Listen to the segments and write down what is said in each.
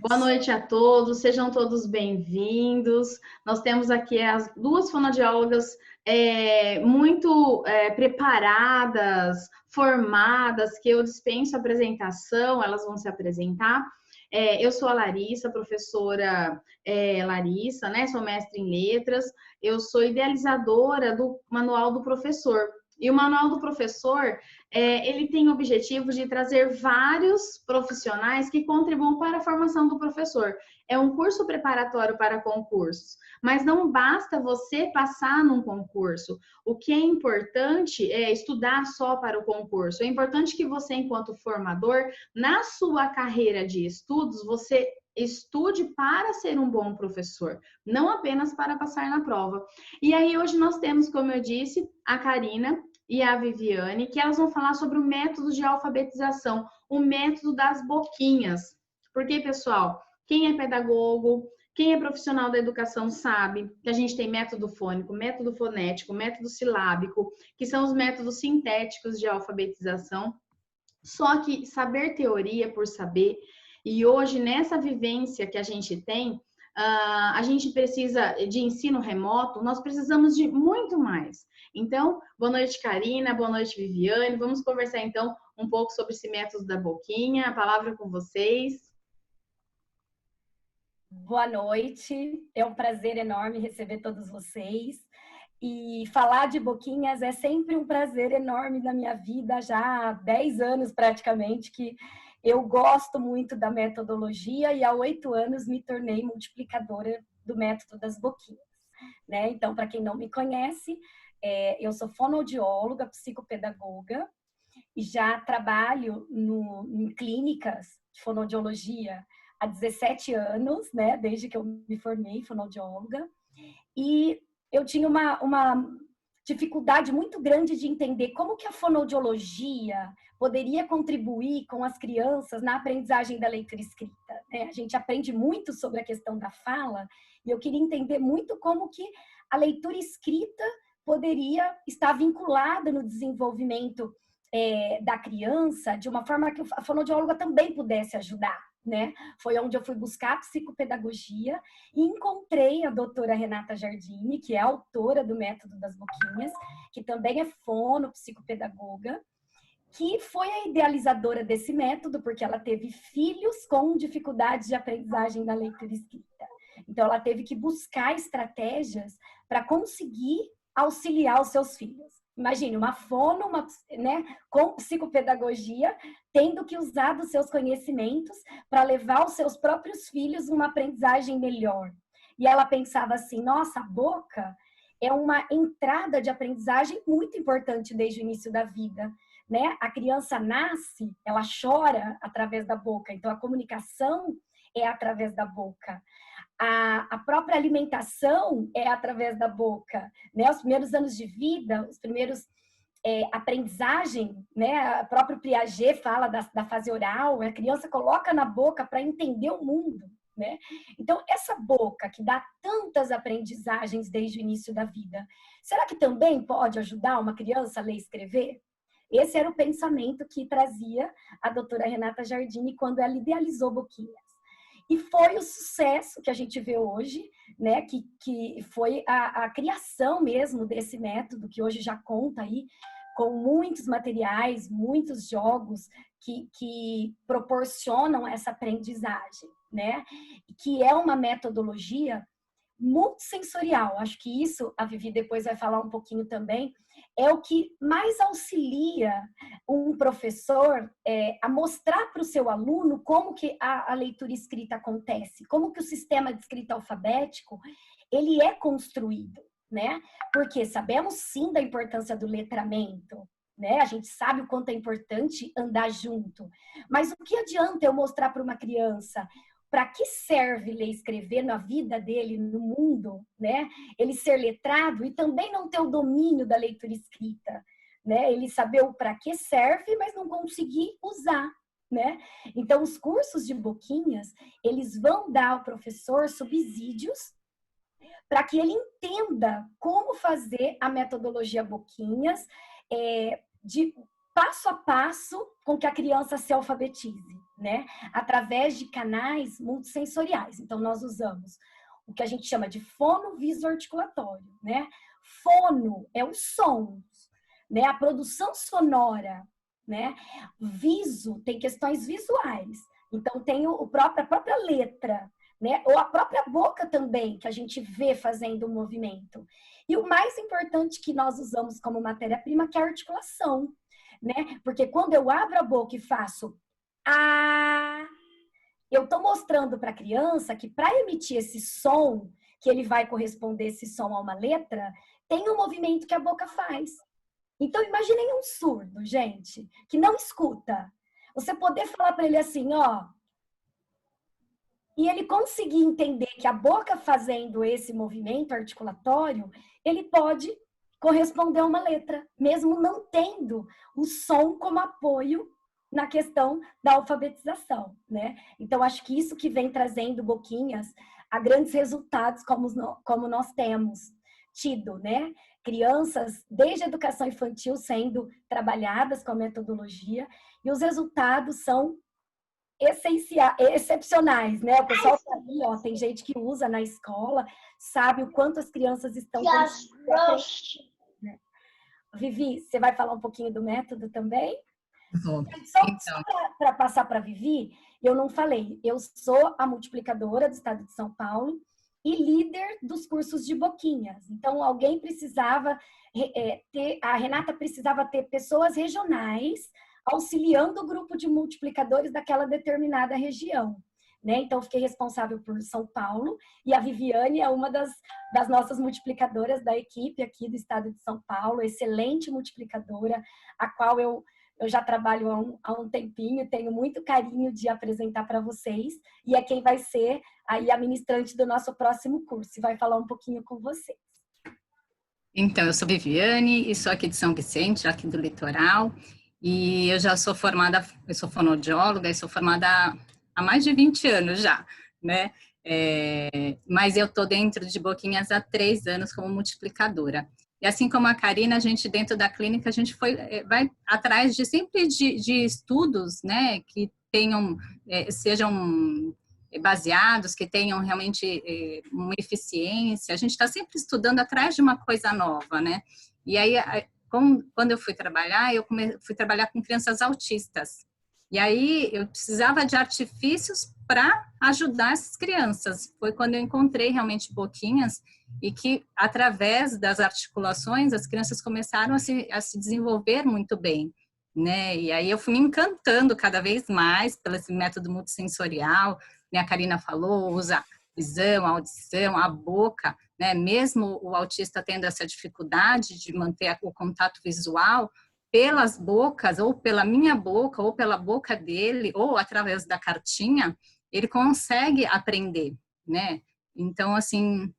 Boa noite a todos, sejam todos bem-vindos. Nós temos aqui as duas fonoaudiólogas muito preparadas, formadas, que eu dispenso a apresentação, elas vão se apresentar. Eu sou a Larissa, professora Larissa, né? Sou mestre em letras, eu sou idealizadora do Manual do Professor. E o Manual do Professor, ele tem o objetivo de trazer vários profissionais que contribuam para a formação do professor. É um curso preparatório para concursos, mas não basta você passar num concurso. O que é importante é estudar só para o concurso. É importante que você, enquanto formador, na sua carreira de estudos, você estude para ser um bom professor, não apenas para passar na prova. E aí hoje nós temos, como eu disse, a Karina e a Viviane, que elas vão falar sobre o método de alfabetização, o método das boquinhas. Porque, pessoal, quem é pedagogo, quem é profissional da educação sabe que a gente tem método fônico, método fonético, método silábico, que são os métodos sintéticos de alfabetização. Só que saber teoria por saber, e hoje nessa vivência que a gente tem, a gente precisa de ensino remoto, nós precisamos de muito mais. Então, boa noite, Karina, boa noite, Viviane. Vamos conversar então um pouco sobre esse método da boquinha. A palavra é com vocês. Boa noite, é um prazer enorme receber todos vocês. E falar de boquinhas é sempre um prazer enorme na minha vida, já há 10 anos praticamente, que eu gosto muito da metodologia e há 8 anos me tornei multiplicadora do método das boquinhas, né? Então, para quem não me conhece, eu sou fonoaudióloga, psicopedagoga e já trabalho em clínicas de fonoaudiologia há 17 anos, né? Desde que eu me formei fonoaudióloga. E eu tinha uma dificuldade muito grande de entender como que a fonoaudiologia poderia contribuir com as crianças na aprendizagem da leitura escrita, né? A gente aprende muito sobre a questão da fala e eu queria entender muito como que a leitura escrita poderia estar vinculada no desenvolvimento da criança de uma forma que a fonoaudióloga também pudesse ajudar, né? Foi onde eu fui buscar a psicopedagogia e encontrei a doutora Renata Giardini, que é autora do Método das Boquinhas, que também é psicopedagoga, que foi a idealizadora desse método, porque ela teve filhos com dificuldades de aprendizagem da leitura escrita. Então, ela teve que buscar estratégias para conseguir auxiliar os seus filhos. Imagine, uma fono, né, com psicopedagogia, tendo que usar dos seus conhecimentos para levar os seus próprios filhos uma aprendizagem melhor. E ela pensava assim, nossa, a boca é uma entrada de aprendizagem muito importante desde o início da vida, né? A criança nasce, ela chora através da boca, então a comunicação é através da boca. A própria alimentação é através da boca, né? Os primeiros anos de vida, os primeiros aprendizagem, né? O próprio Piaget fala da fase oral, a criança coloca na boca para entender o mundo, né? Então, essa boca que dá tantas aprendizagens desde o início da vida, será que também pode ajudar uma criança a ler e escrever? Esse era o pensamento que trazia a doutora Renata Giardini quando ela idealizou Boquinhas. E foi o sucesso que a gente vê hoje, né? Que foi a criação mesmo desse método, que hoje já conta aí com muitos materiais, muitos jogos que proporcionam essa aprendizagem, né? Que é uma metodologia multissensorial. Acho que isso, a Vivi depois vai falar um pouquinho também, é o que mais auxilia um professor a mostrar para o seu aluno como que a leitura escrita acontece, como que o sistema de escrita alfabético ele é construído, né? Porque sabemos sim da importância do letramento, né? A gente sabe o quanto é importante andar junto, mas o que adianta eu mostrar para uma criança para que serve ler e escrever na vida dele, no mundo, né? Ele ser letrado e também não ter o domínio da leitura escrita, né? Ele saber o para que serve, mas não conseguir usar, né? Então, os cursos de Boquinhas, eles vão dar ao professor subsídios para que ele entenda como fazer a metodologia Boquinhas de passo a passo com que a criança se alfabetize, né? Através de canais multissensoriais. Então, nós usamos o que a gente chama de fono visoarticulatório, né? Fono é os sons, né? A produção sonora, né? Viso tem questões visuais. Então, tem a própria letra, né? Ou a própria boca também, que a gente vê fazendo o movimento. E o mais importante que nós usamos como matéria-prima, que é a articulação, né? Porque quando eu abro a boca e faço eu estou mostrando para a criança que para emitir esse som, que ele vai corresponder esse som a uma letra, tem um movimento que a boca faz. Então, imaginem um surdo, gente, que não escuta. Você poder falar para ele assim, ó, e ele conseguir entender que a boca fazendo esse movimento articulatório, ele pode corresponder a uma letra, mesmo não tendo o som como apoio na questão da alfabetização, né? Então, acho que isso que vem trazendo Boquinhas a grandes resultados como nós temos tido, né? Crianças, desde a educação infantil, sendo trabalhadas com a metodologia, e os resultados são excepcionais, né? O pessoal sabe, ó, tem gente que usa na escola, sabe o quanto as crianças estão... Vivi, você vai falar um pouquinho do método também? Só para passar para a Vivi, eu não falei, eu sou a multiplicadora do Estado de São Paulo e líder dos cursos de Boquinhas. Então, alguém precisava a Renata precisava ter pessoas regionais auxiliando o grupo de multiplicadores daquela determinada região, né? Então, fiquei responsável por São Paulo e a Viviane é uma das nossas multiplicadoras da equipe aqui do Estado de São Paulo, excelente multiplicadora, a qual eu já trabalho há um tempinho, tenho muito carinho de apresentar para vocês, e é quem vai ser aí a ministrante do nosso próximo curso, e vai falar um pouquinho com vocês. Então, eu sou Viviane, e sou aqui de São Vicente, aqui do litoral, e eu já sou formada, eu sou fonoaudióloga, e sou formada há mais de 20 anos já, né? Mas eu estou dentro de Boquinhas há 3 anos como multiplicadora. E assim como a Karina, a gente dentro da clínica, a gente vai atrás de sempre de estudos, né, que tenham, sejam baseados, que tenham realmente uma eficiência. A gente está sempre estudando atrás de uma coisa nova, né? E aí, quando eu fui trabalhar com crianças autistas. E aí eu precisava de artifícios para ajudar essas crianças. Foi quando eu encontrei realmente Boquinhas e que, através das articulações, as crianças começaram a se desenvolver muito bem, né? E aí eu fui me encantando cada vez mais pelo esse método multissensorial, né? A Karina falou, usa visão, audição, a boca, né? Mesmo o autista tendo essa dificuldade de manter o contato visual, pelas bocas, ou pela minha boca, ou pela boca dele, ou através da cartinha, ele consegue aprender, né? Então, assim,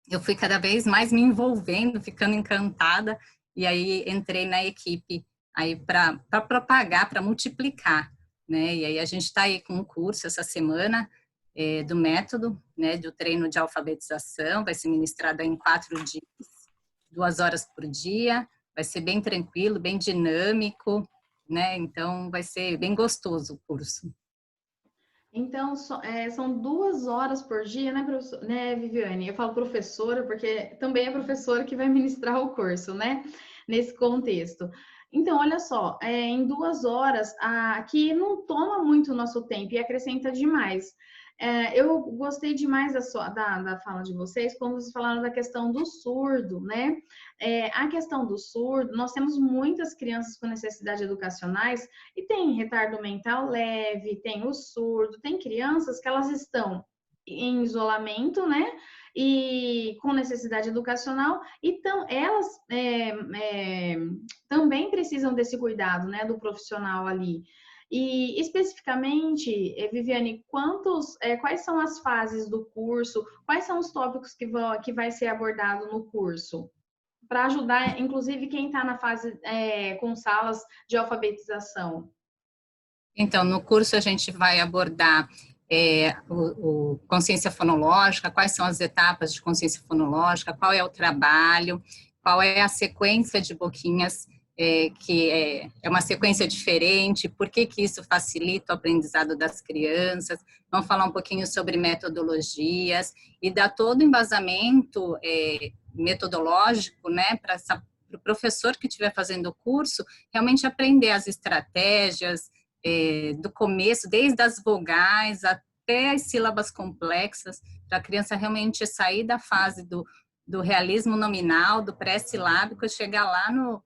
eu fui cada vez mais me envolvendo, ficando encantada, e aí entrei na equipe aí para propagar, para multiplicar, né? E aí a gente está aí com um curso essa semana do método, né? Do treino de alfabetização, vai ser ministrado em 4 dias, 2 horas por dia, vai ser bem tranquilo, bem dinâmico, né? Então vai ser bem gostoso o curso. Então, são 2 horas por dia, né, Viviane? Eu falo professora, porque também é professora que vai ministrar o curso, né? Nesse contexto. Então, olha só, em 2 horas, aqui não toma muito o nosso tempo e acrescenta demais. Eu gostei demais da fala de vocês, quando vocês falaram da questão do surdo, né? A questão do surdo, nós temos muitas crianças com necessidades educacionais e tem retardo mental leve, tem o surdo, tem crianças que elas estão em isolamento, né? E com necessidade educacional, então elas também precisam desse cuidado, né? Do profissional ali. E especificamente, Viviane, quais são as fases do curso? Quais são os tópicos que vai ser abordado no curso? Para ajudar, inclusive, quem está na fase com salas de alfabetização. Então, no curso a gente vai abordar consciência fonológica, quais são as etapas de consciência fonológica, qual é o trabalho, qual é a sequência de Boquinhas que é uma sequência diferente, por que isso facilita o aprendizado das crianças. Vamos falar um pouquinho sobre metodologias e dar todo o embasamento metodológico, né, para o professor que estiver fazendo o curso realmente aprender as estratégias do começo, desde as vogais até as sílabas complexas, para a criança realmente sair da fase do realismo nominal, do pré-silábico, e chegar lá no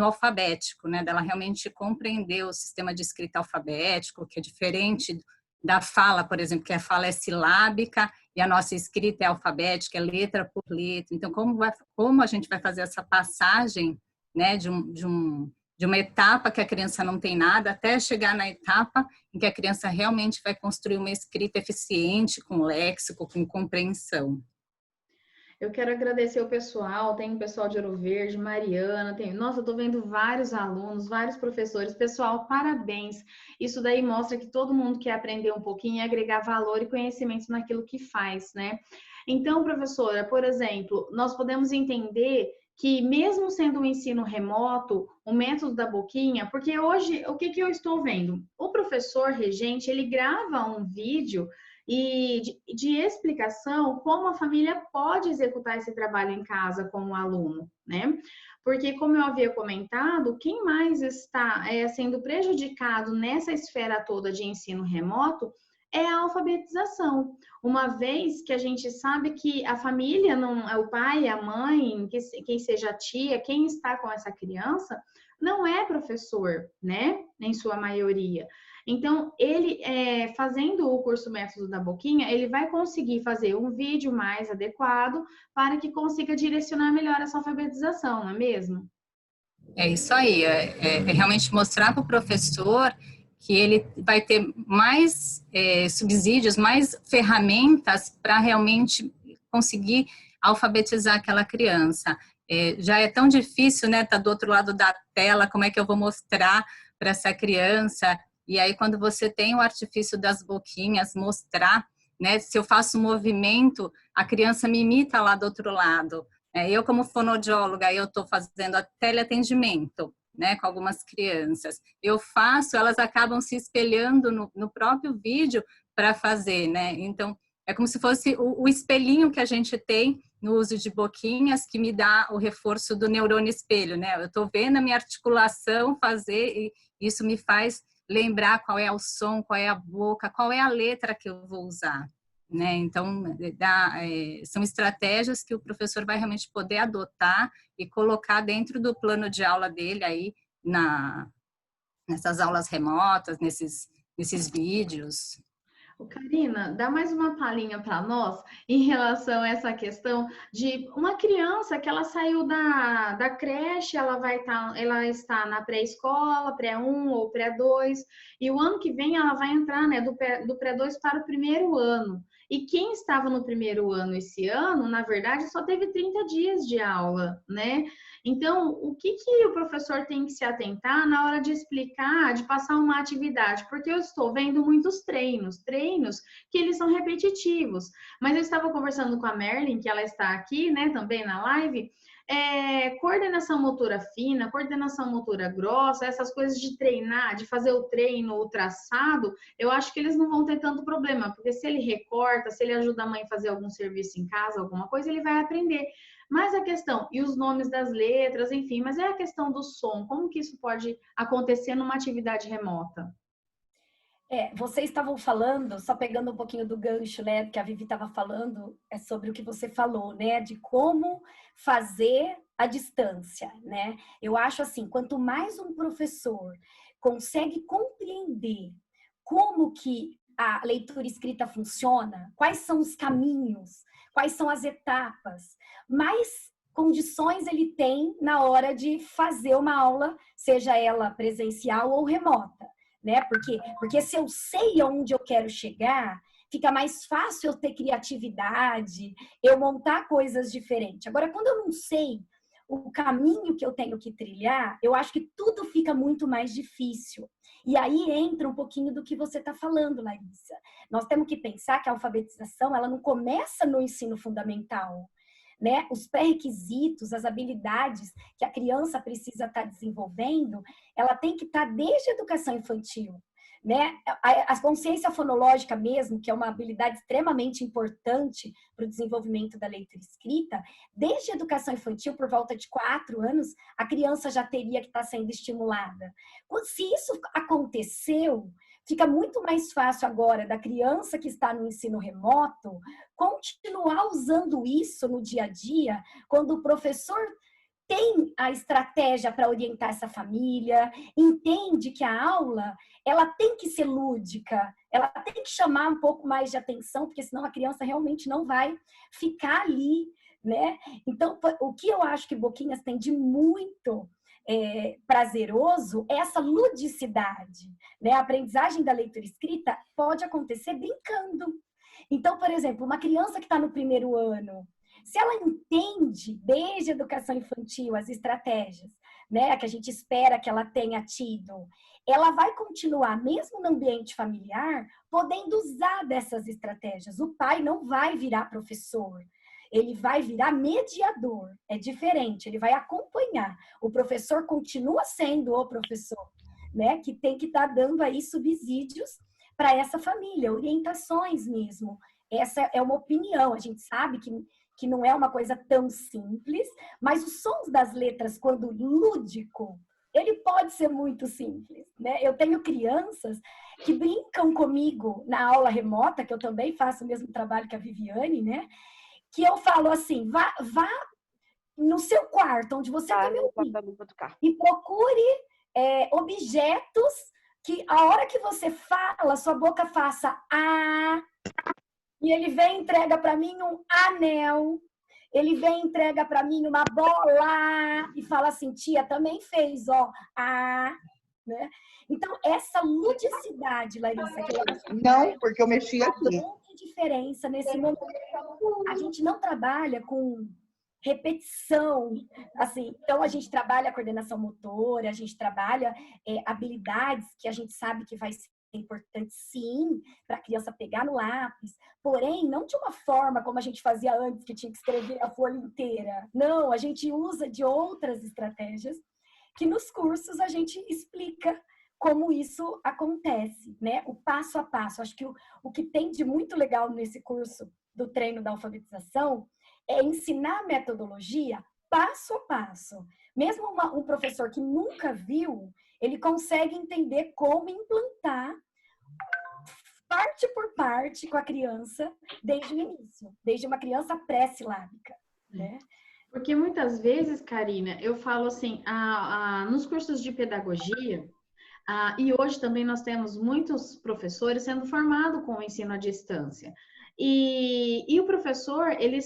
alfabético, né, dela realmente compreender o sistema de escrita alfabético, que é diferente da fala, por exemplo, que a fala é silábica e a nossa escrita é alfabética, é letra por letra. Então, como a gente vai fazer essa passagem, né, de uma etapa que a criança não tem nada, até chegar na etapa em que a criança realmente vai construir uma escrita eficiente, com léxico, com compreensão. Eu quero agradecer o pessoal, tem o pessoal de Ouro Verde, Mariana, nossa, eu tô vendo vários alunos, vários professores. Pessoal, parabéns. Isso daí mostra que todo mundo quer aprender um pouquinho e agregar valor e conhecimento naquilo que faz, né? Então, professora, por exemplo, nós podemos entender que mesmo sendo um ensino remoto, o método da boquinha, porque hoje, o que eu estou vendo? O professor regente, ele grava um vídeo e de explicação como a família pode executar esse trabalho em casa com o aluno, né? Porque, como eu havia comentado, quem mais está sendo prejudicado nessa esfera toda de ensino remoto é a alfabetização. Uma vez que a gente sabe que a família, não é o pai, a mãe, quem seja a tia, quem está com essa criança, não é professor, né? Em sua maioria. Então, ele, fazendo o curso Método da Boquinha, ele vai conseguir fazer um vídeo mais adequado para que consiga direcionar melhor essa alfabetização, não é mesmo? É isso aí, realmente mostrar para o professor que ele vai ter mais subsídios, mais ferramentas para realmente conseguir alfabetizar aquela criança. Já é tão difícil, né, estar do outro lado da tela, como é que eu vou mostrar para essa criança? E aí, quando você tem o artifício das boquinhas, mostrar, né, se eu faço um movimento, a criança me imita lá do outro lado. Eu, como fonoaudióloga, eu estou fazendo a teleatendimento, né, com algumas crianças. Eu faço, elas acabam se espelhando no próprio vídeo para fazer, né? Então, é como se fosse o espelhinho que a gente tem no uso de boquinhas, que me dá o reforço do neurônio espelho, né? Eu estou vendo a minha articulação fazer e isso me faz lembrar qual é o som, qual é a boca, qual é a letra que eu vou usar. Né? Então, são estratégias que o professor vai realmente poder adotar e colocar dentro do plano de aula dele aí nessas aulas remotas, nesses vídeos. Karina, dá mais uma palhinha para nós em relação a essa questão de uma criança que ela saiu da creche, ela está na pré-escola, pré-1 ou pré-2, e o ano que vem ela vai entrar, né, do pré-2 para o primeiro ano. E quem estava no primeiro ano esse ano, na verdade, só teve 30 dias de aula, né? Então, o que o professor tem que se atentar na hora de explicar, de passar uma atividade? Porque eu estou vendo muitos treinos que eles são repetitivos. Mas eu estava conversando com a Merlin, que ela está aqui, né, também na live, coordenação motora fina, coordenação motora grossa, essas coisas de treinar, de fazer o treino, o traçado, eu acho que eles não vão ter tanto problema, porque se ele recorta, se ele ajuda a mãe a fazer algum serviço em casa, alguma coisa, ele vai aprender. Mas a questão, e os nomes das letras, enfim, mas é a questão do som, como que isso pode acontecer numa atividade remota? Vocês estavam falando, só pegando um pouquinho do gancho, né, que a Vivi estava falando, sobre o que você falou, né, de como fazer à distância, né? Eu acho assim, quanto mais um professor consegue compreender como que a leitura escrita funciona, quais são os caminhos, quais são as etapas, mais condições ele tem na hora de fazer uma aula, seja ela presencial ou remota. Né? Porque se eu sei aonde eu quero chegar, fica mais fácil eu ter criatividade, eu montar coisas diferentes. Agora, quando eu não sei o caminho que eu tenho que trilhar, eu acho que tudo fica muito mais difícil. E aí entra um pouquinho do que você está falando, Larissa. Nós temos que pensar que a alfabetização ela não começa no ensino fundamental. né, os pré-requisitos, as habilidades que a criança precisa estar desenvolvendo, ela tem que estar desde a educação infantil. Né? A consciência fonológica mesmo, que é uma habilidade extremamente importante para o desenvolvimento da leitura e escrita, desde a educação infantil, por volta de 4 anos, a criança já teria que estar sendo estimulada. Se isso aconteceu, fica muito mais fácil agora da criança que está no ensino remoto continuar usando isso no dia a dia, quando o professor tem a estratégia para orientar essa família, entende que a aula ela tem que ser lúdica, ela tem que chamar um pouco mais de atenção, porque senão a criança realmente não vai ficar ali, né? Então, o que eu acho que Boquinhas tem de muito prazeroso é essa ludicidade, né? A aprendizagem da leitura escrita pode acontecer brincando. Então, por exemplo, uma criança que está no primeiro ano, se ela entende desde a educação infantil as estratégias, né, que a gente espera que ela tenha tido, ela vai continuar, mesmo no ambiente familiar, podendo usar dessas estratégias. O pai não vai virar professor, ele vai virar mediador. É diferente, ele vai acompanhar. O professor continua sendo o professor, né, que tem que estar dando aí subsídios para essa família, orientações mesmo. Essa é uma opinião, a gente sabe que não é uma coisa tão simples, mas os sons das letras, quando lúdico, ele pode ser muito simples, né? Eu tenho crianças que brincam comigo na aula remota, que eu também faço o mesmo trabalho que a Viviane, né? Que eu falo assim, vá no seu quarto, onde você está me ouvindo, e procure objetos que a hora que você fala, sua boca faça a. E ele vem e entrega para mim um anel. Ele vem e entrega para mim uma bola. E fala assim, tia, também fez, ó. Né? Então, essa ludicidade, Larissa, que eu acho que não, porque eu mexi aqui. Faz grande diferença nesse momento. A gente não trabalha com repetição, assim, então a gente trabalha a coordenação motora, a gente trabalha habilidades que a gente sabe que vai ser importante, sim, para a criança pegar no lápis, porém, não de uma forma como a gente fazia antes, que tinha que escrever a folha inteira. Não, a gente usa de outras estratégias que nos cursos a gente explica como isso acontece, né? O passo a passo. Acho que o que tem de muito legal nesse curso do treino da alfabetização é ensinar a metodologia passo a passo. Mesmo um professor que nunca viu, ele consegue entender como implantar parte por parte com a criança desde o início, desde uma criança pré-silábica, né? Porque muitas vezes, Karina, eu falo assim, nos cursos de pedagogia, e hoje também nós temos muitos professores sendo formados com o ensino à distância. E o professor, ele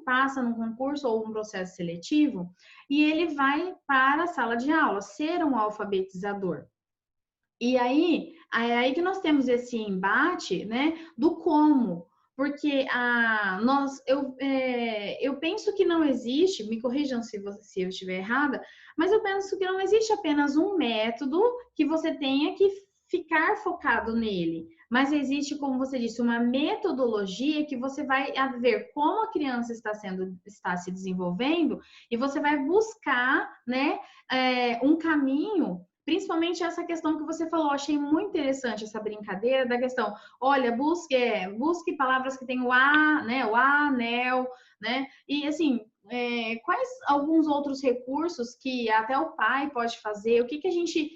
passa num concurso ou um processo seletivo, e ele vai para a sala de aula, ser um alfabetizador. E aí que nós temos esse embate, né, do como. Porque eu penso que não existe, me corrijam se eu estiver errada, mas eu penso que não existe apenas um método que você tenha que ficar focado nele. Mas existe, como você disse, uma metodologia que você vai ver como a criança está se desenvolvendo e você vai buscar, né, um caminho. Principalmente essa questão que você falou, achei muito interessante essa brincadeira da questão, olha, busque palavras que tem o a, né, o anel, né, e assim, quais alguns outros recursos que até o pai pode fazer, o que a gente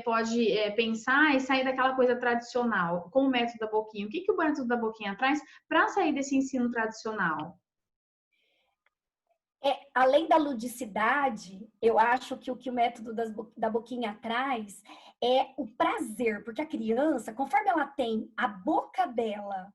pode pensar e sair daquela coisa tradicional, com o método da Boquinha, o que o método da Boquinha traz para sair desse ensino tradicional? Além da ludicidade, eu acho que o que o método da Boquinha traz é o prazer, porque a criança, conforme ela tem a boca dela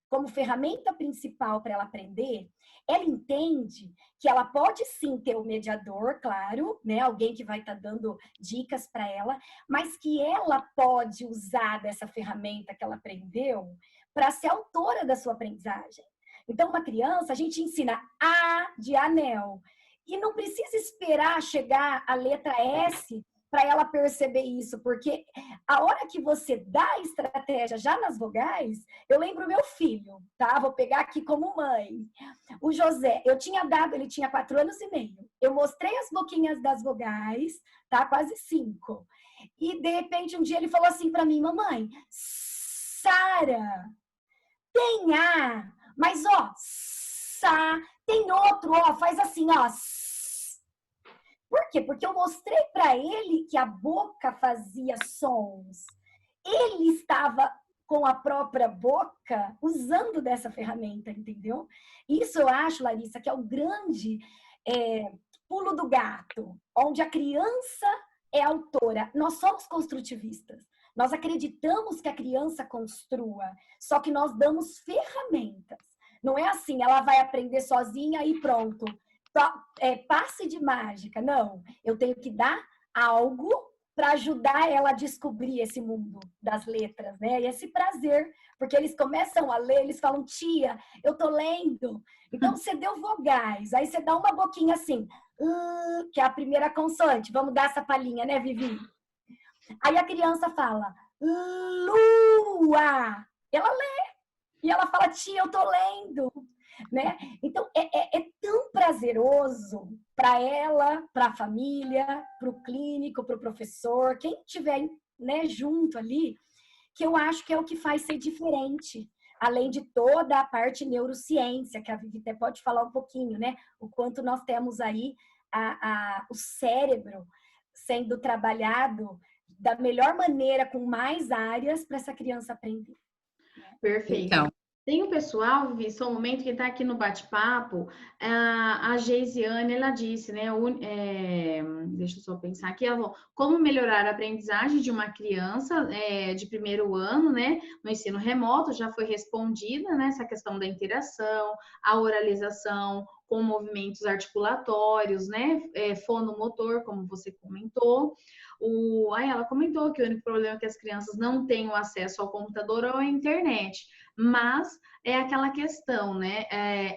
como ferramenta principal para ela aprender, ela entende que ela pode sim ter o mediador, claro, né? Alguém que vai estar dando dicas para ela, mas que ela pode usar dessa ferramenta que ela aprendeu para ser autora da sua aprendizagem. Então, uma criança, a gente ensina A de anel. E não precisa esperar chegar a letra S para ela perceber isso, porque a hora que você dá a estratégia já nas vogais, eu lembro meu filho, tá? Vou pegar aqui como mãe. O José, eu tinha dado, ele tinha 4 anos e meio. Eu mostrei as boquinhas das vogais, tá? Quase 5. E, de repente, um dia ele falou assim para mim, mamãe, Sara, tem A, mas, ó, Sá, tem outro, ó, faz assim, ó. Por quê? Porque eu mostrei para ele que a boca fazia sons. Ele estava com a própria boca usando dessa ferramenta, entendeu? Isso eu acho, Larissa, que é o grande pulo do gato, onde a criança é autora. Nós somos construtivistas. Nós acreditamos que a criança construa, só que nós damos ferramentas. Não é assim, ela vai aprender sozinha e pronto. Passe de mágica. Não, eu tenho que dar algo para ajudar ela a descobrir esse mundo das letras, né? E esse prazer, porque eles começam a ler, eles falam, tia, eu tô lendo. Então, você deu vogais, aí você dá uma boquinha assim, que é a primeira consoante. Vamos dar essa palhinha, né, Vivi? Aí a criança fala, lua. Ela lê. E ela fala, tia, eu tô lendo. Né? Então, é tão prazeroso para ela, para a família, para o clínico, para o professor, quem estiver, né, junto ali, que eu acho que é o que faz ser diferente. Além de toda a parte neurociência, que a Vivi até pode falar um pouquinho, né? O quanto nós temos aí o cérebro sendo trabalhado da melhor maneira, com mais áreas, para essa criança aprender. Perfeito. Então, tem o pessoal, Vivi, só um momento que está aqui no bate-papo, a Geisiane, ela disse, né, deixa eu só pensar aqui, ela falou, como melhorar a aprendizagem de uma criança de primeiro ano, né, no ensino remoto, já foi respondida, né, essa questão da interação, a oralização, com movimentos articulatórios, né, fonomotor, como você comentou. Aí ela comentou que o único problema é que as crianças não têm o acesso ao computador ou à internet, mas é aquela questão, né?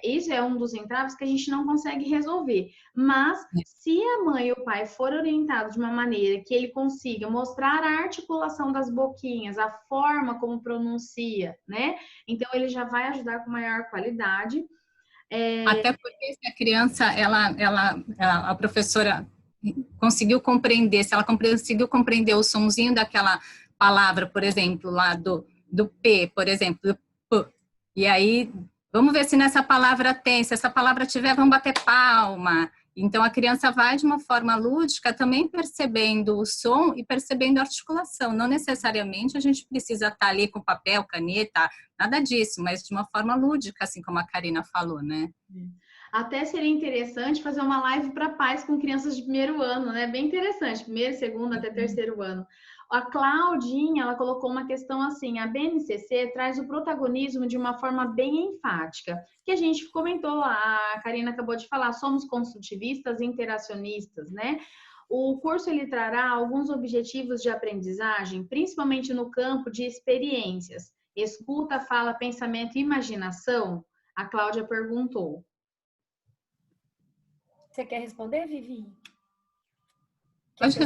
Isso é um dos entraves que a gente não consegue resolver. Mas se a mãe e o pai for orientados de uma maneira que ele consiga mostrar a articulação das boquinhas, a forma como pronuncia, né? Então ele já vai ajudar com maior qualidade. Até porque se a criança, a professora conseguiu compreender, se ela conseguiu compreender o sonzinho daquela palavra, por exemplo, lá do P, por exemplo, do P, e aí, vamos ver se nessa palavra tem, se essa palavra tiver, vamos bater palma. Então, a criança vai de uma forma lúdica também percebendo o som e percebendo a articulação. Não necessariamente a gente precisa estar ali com papel, caneta, nada disso, mas de uma forma lúdica, assim como a Karina falou, né? Até seria interessante fazer uma live para pais com crianças de primeiro ano, né? Bem interessante, primeiro, segundo, até terceiro ano. A Claudinha, ela colocou uma questão assim, a BNCC traz o protagonismo de uma forma bem enfática, que a gente comentou, a Karina acabou de falar, somos construtivistas e interacionistas, né? O curso, ele trará alguns objetivos de aprendizagem, principalmente no campo de experiências. Escuta, fala, pensamento e imaginação? A Cláudia perguntou. Você quer responder, Vivi? Acho que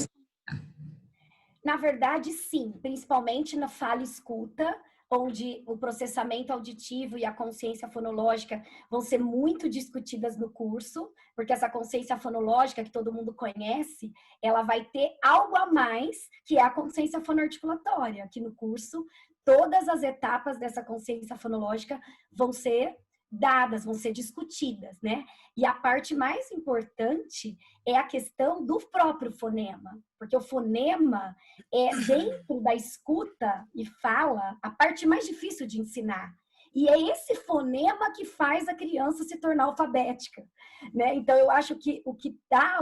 Na verdade, sim, principalmente na fala e escuta, onde o processamento auditivo e a consciência fonológica vão ser muito discutidas no curso, porque essa consciência fonológica que todo mundo conhece, ela vai ter algo a mais, que é a consciência fonoarticulatória. Aqui no curso, todas as etapas dessa consciência fonológica vão ser dadas, vão ser discutidas, né? E a parte mais importante é a questão do próprio fonema, porque o fonema é, dentro da escuta e fala, a parte mais difícil de ensinar. E é esse fonema que faz a criança se tornar alfabética, né? Então, eu acho que o que dá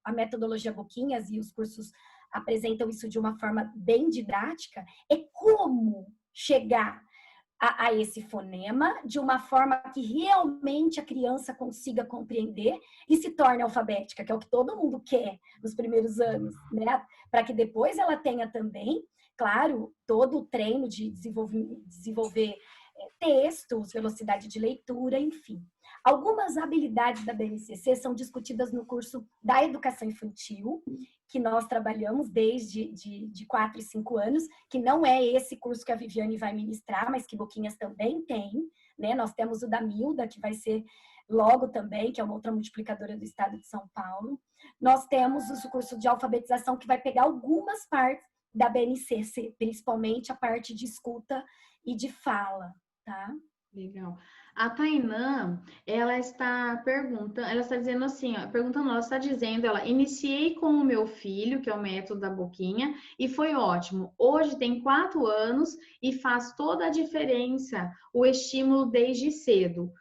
a metodologia Boquinhas, e os cursos apresentam isso de uma forma bem didática, é como chegar a esse fonema de uma forma que realmente a criança consiga compreender e se torne alfabética, que é o que todo mundo quer nos primeiros anos, né? Para que depois ela tenha também, claro, todo o treino de desenvolver textos, velocidade de leitura, enfim. Algumas habilidades da BNCC são discutidas no curso da educação infantil, que nós trabalhamos desde de 4 e 5 anos, que não é esse curso que a Viviane vai ministrar, mas que Boquinhas também tem, né? Nós temos o da Milda, que vai ser logo também, que é uma outra multiplicadora do estado de São Paulo. Nós temos o curso de alfabetização, que vai pegar algumas partes da BNCC, principalmente a parte de escuta e de fala, tá? Legal. A Tainã, ela está perguntando, ela está dizendo assim, ó, perguntando, ela está dizendo, ela, iniciei com o meu filho, que é o método da Boquinha, e foi ótimo. Hoje tem 4 anos e faz toda a diferença o estímulo desde cedo.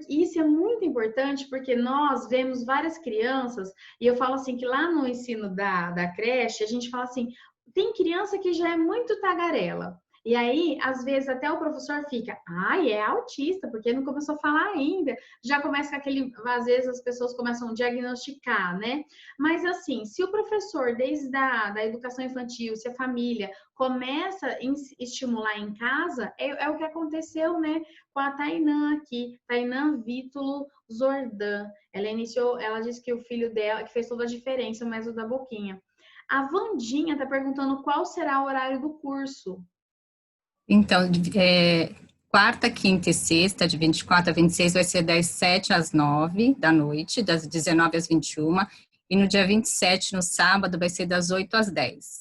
Isso é muito importante porque nós vemos várias crianças, e eu falo assim, que lá no ensino da creche, a gente fala assim, tem criança que já é muito tagarela. E aí, às vezes, até o professor fica, ai, é autista, porque não começou a falar ainda. Já começa aquele, às vezes as pessoas começam a diagnosticar, né? Mas assim, se o professor, desde da educação infantil, se a família começa a estimular em casa, é o que aconteceu, né, com a Tainã aqui, Tainã Vítulo Zordan. Ela disse que o filho dela, que fez toda a diferença, o método da Boquinha. A Vandinha está perguntando qual será o horário do curso. Então, quarta, quinta e sexta, de 24 a 26, vai ser das 7 às 9 da noite, das 19 às 21, e no dia 27, no sábado, vai ser das 8 às 10.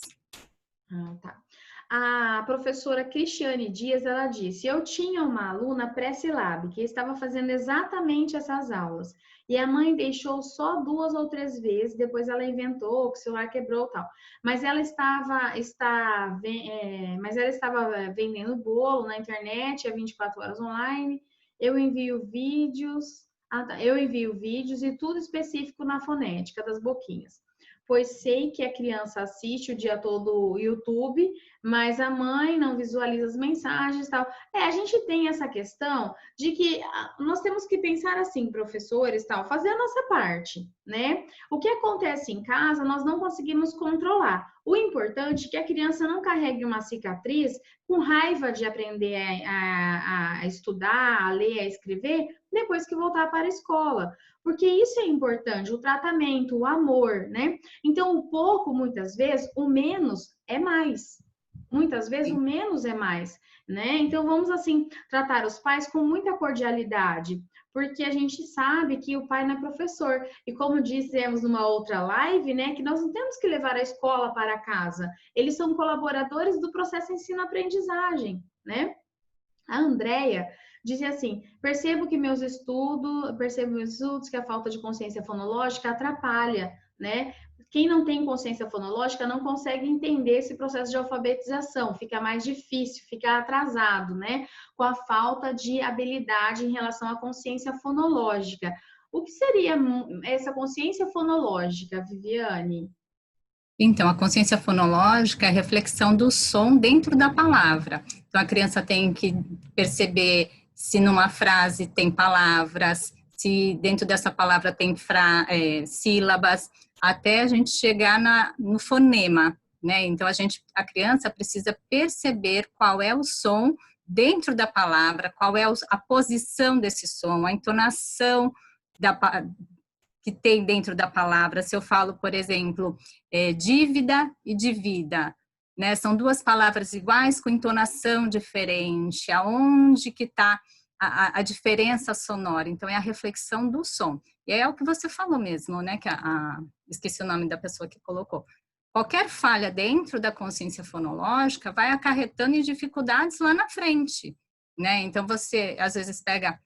Ah, tá. A professora Cristiane Dias, ela disse, eu tinha uma aluna pré-silab que estava fazendo exatamente essas aulas, e a mãe deixou só 2 ou 3 vezes, depois ela inventou que o celular quebrou e tal, mas ela estava vendendo bolo na internet, 24 horas online, eu envio vídeos e tudo específico na fonética das boquinhas. Pois sei que a criança assiste o dia todo o YouTube, mas a mãe não visualiza as mensagens e tal. A gente tem essa questão de que nós temos que pensar assim, professores, tal, fazer a nossa parte, né? O que acontece em casa, nós não conseguimos controlar. O importante é que a criança não carregue uma cicatriz com raiva de aprender a estudar, a ler, a escrever, depois que voltar para a escola. Porque isso é importante, o tratamento, o amor, né? Então, o pouco, muitas vezes, o menos é mais. Muitas vezes, o menos é mais, né? Então, vamos, assim, tratar os pais com muita cordialidade, porque a gente sabe que o pai não é professor. E como dissemos numa outra live, né, que nós não temos que levar a escola para casa. Eles são colaboradores do processo ensino-aprendizagem, né? A Andrea dizia assim, percebo meus estudos, que a falta de consciência fonológica atrapalha, né? Quem não tem consciência fonológica não consegue entender esse processo de alfabetização, fica mais difícil, fica atrasado, né? Com a falta de habilidade em relação à consciência fonológica. O que seria essa consciência fonológica, Viviane? Então, a consciência fonológica é a reflexão do som dentro da palavra. Então, a criança tem que perceber se numa frase tem palavras, se dentro dessa palavra tem sílabas, até a gente chegar no fonema, né? Então, a criança precisa perceber qual é o som dentro da palavra, qual é a posição desse som, a entonação que tem dentro da palavra. Se eu falo, por exemplo, dívida e divida, né? São 2 palavras iguais com entonação diferente. Aonde que está a diferença sonora? Então, é a reflexão do som. E é o que você falou mesmo, né? Que esqueci o nome da pessoa que colocou. Qualquer falha dentro da consciência fonológica vai acarretando em dificuldades lá na frente, né? Então, você, às vezes, pega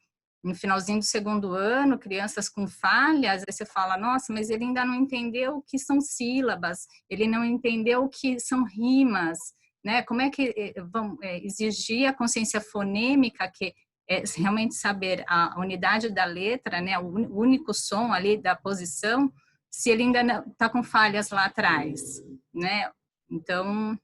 no finalzinho do 2º ano, crianças com falhas, aí você fala, nossa, mas ele ainda não entendeu o que são sílabas, ele não entendeu o que são rimas, né? Como é que vão exigir a consciência fonêmica, que é realmente saber a unidade da letra, né? O único som ali da posição, se ele ainda está com falhas lá atrás, né? Então,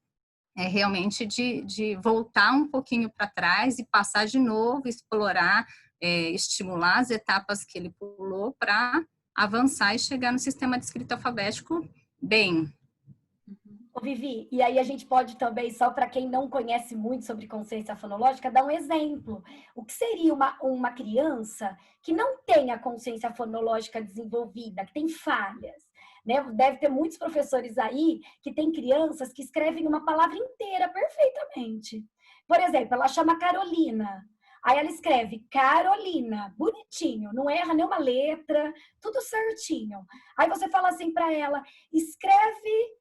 é realmente de voltar um pouquinho para trás e passar de novo, explorar, estimular as etapas que ele pulou para avançar e chegar no sistema de escrita alfabético bem. Vivi, e aí a gente pode também, só para quem não conhece muito sobre consciência fonológica, dar um exemplo. O que seria uma criança que não tem a consciência fonológica desenvolvida, que tem falhas? Né? Deve ter muitos professores aí que tem crianças que escrevem uma palavra inteira perfeitamente. Por exemplo, ela chama Carolina. Aí ela escreve Carolina, bonitinho, não erra nenhuma letra, tudo certinho. Aí você fala assim para ela, escreve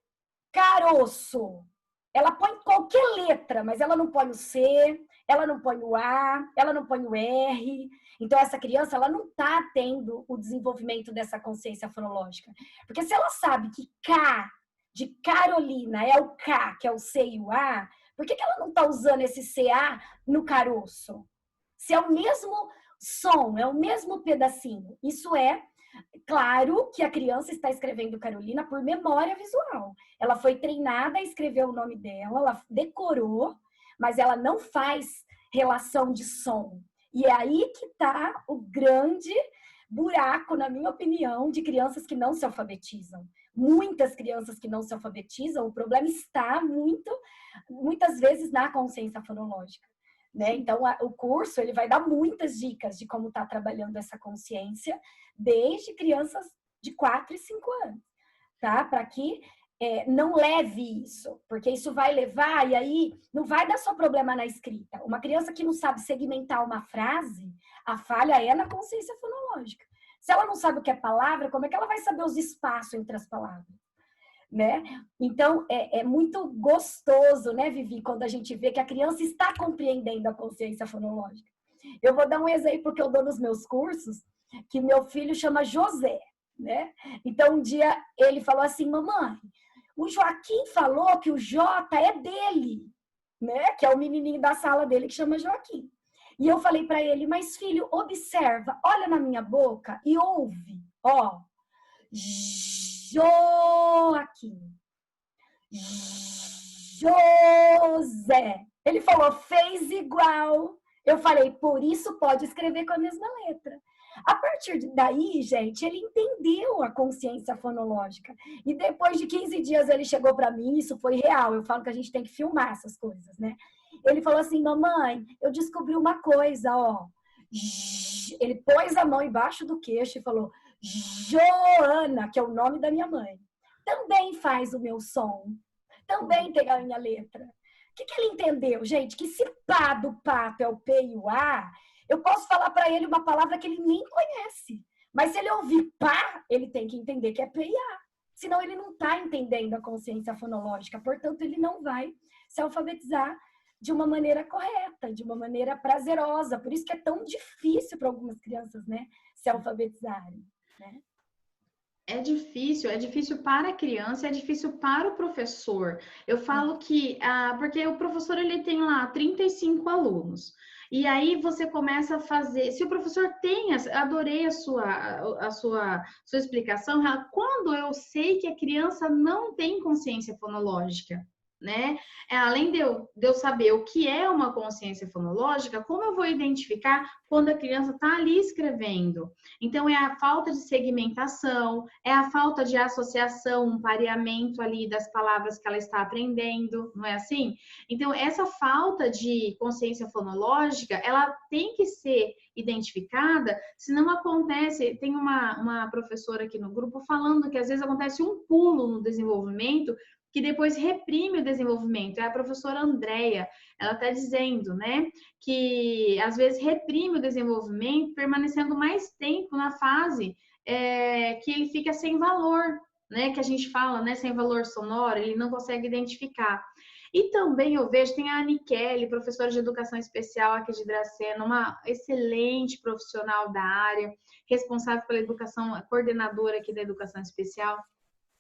caroço. Ela põe qualquer letra, mas ela não põe o C, ela não põe o A, ela não põe o R. Então, essa criança, ela não está tendo o desenvolvimento dessa consciência fonológica. Porque se ela sabe que K de Carolina é o K, que é o C e o A, por que ela não está usando esse CA no caroço? Se é o mesmo som, é o mesmo pedacinho. Isso é claro que a criança está escrevendo Carolina por memória visual. Ela foi treinada a escrever o nome dela, ela decorou, mas ela não faz relação de som. E é aí que está o grande buraco, na minha opinião, de crianças que não se alfabetizam. Muitas crianças que não se alfabetizam, o problema está muitas vezes na consciência fonológica. Né? Então, o curso ele vai dar muitas dicas de como está trabalhando essa consciência desde crianças de 4 e 5 anos, tá? Para que não leve isso, porque isso vai levar, e aí não vai dar só problema na escrita. Uma criança que não sabe segmentar uma frase, a falha é na consciência fonológica. Se ela não sabe o que é palavra, como é que ela vai saber os espaços entre as palavras? Né? Então, é muito gostoso, né, Vivi, quando a gente vê que a criança está compreendendo a consciência fonológica. Eu vou dar um exemplo que eu dou nos meus cursos, que meu filho chama José, né? Então, um dia ele falou assim, mamãe, o Joaquim falou que o J é dele, né? Que é o menininho da sala dele que chama Joaquim. E eu falei para ele, mas filho, observa, olha na minha boca e ouve, ó, Joaquim, José. Ele falou, fez igual. Eu falei, por isso pode escrever com a mesma letra. A partir daí, gente, ele entendeu a consciência fonológica. E depois de 15 dias ele chegou para mim, isso foi real. Eu falo que a gente tem que filmar essas coisas, né? Ele falou assim, mamãe, eu descobri uma coisa, ó. Ele pôs a mão embaixo do queixo e falou, Joana, que é o nome da minha mãe, também faz o meu som, também tem a minha letra. O que ele entendeu, gente? Que se pá do pato é o P e o A, eu posso falar para ele uma palavra que ele nem conhece. Mas se ele ouvir pá, ele tem que entender que é P e A. Senão ele não está entendendo a consciência fonológica. Portanto, ele não vai se alfabetizar de uma maneira correta, de uma maneira prazerosa. Por isso que é tão difícil para algumas crianças, né, se alfabetizarem. Né? É difícil para a criança, é difícil para o professor. Eu falo que, porque o professor ele tem lá 35 alunos. E aí você começa a fazer. Se o professor tem, adorei a sua explicação, quando eu sei que a criança não tem consciência fonológica, né? Além de eu saber o que é uma consciência fonológica, como eu vou identificar quando a criança está ali escrevendo? Então, é a falta de segmentação, é a falta de associação, um pareamento ali das palavras que ela está aprendendo, não é assim? Então, essa falta de consciência fonológica, ela tem que ser identificada, senão acontece, tem uma professora aqui no grupo falando que às vezes acontece um pulo no desenvolvimento que depois reprime o desenvolvimento. É a professora Andréia, ela está dizendo, né, que às vezes reprime o desenvolvimento, permanecendo mais tempo na fase que ele fica sem valor, né, que a gente fala, né, sem valor sonoro, ele não consegue identificar. E também eu vejo, tem a Aniquele, professora de educação especial aqui de Dracena, uma excelente profissional da área, responsável pela educação, coordenadora aqui da educação especial.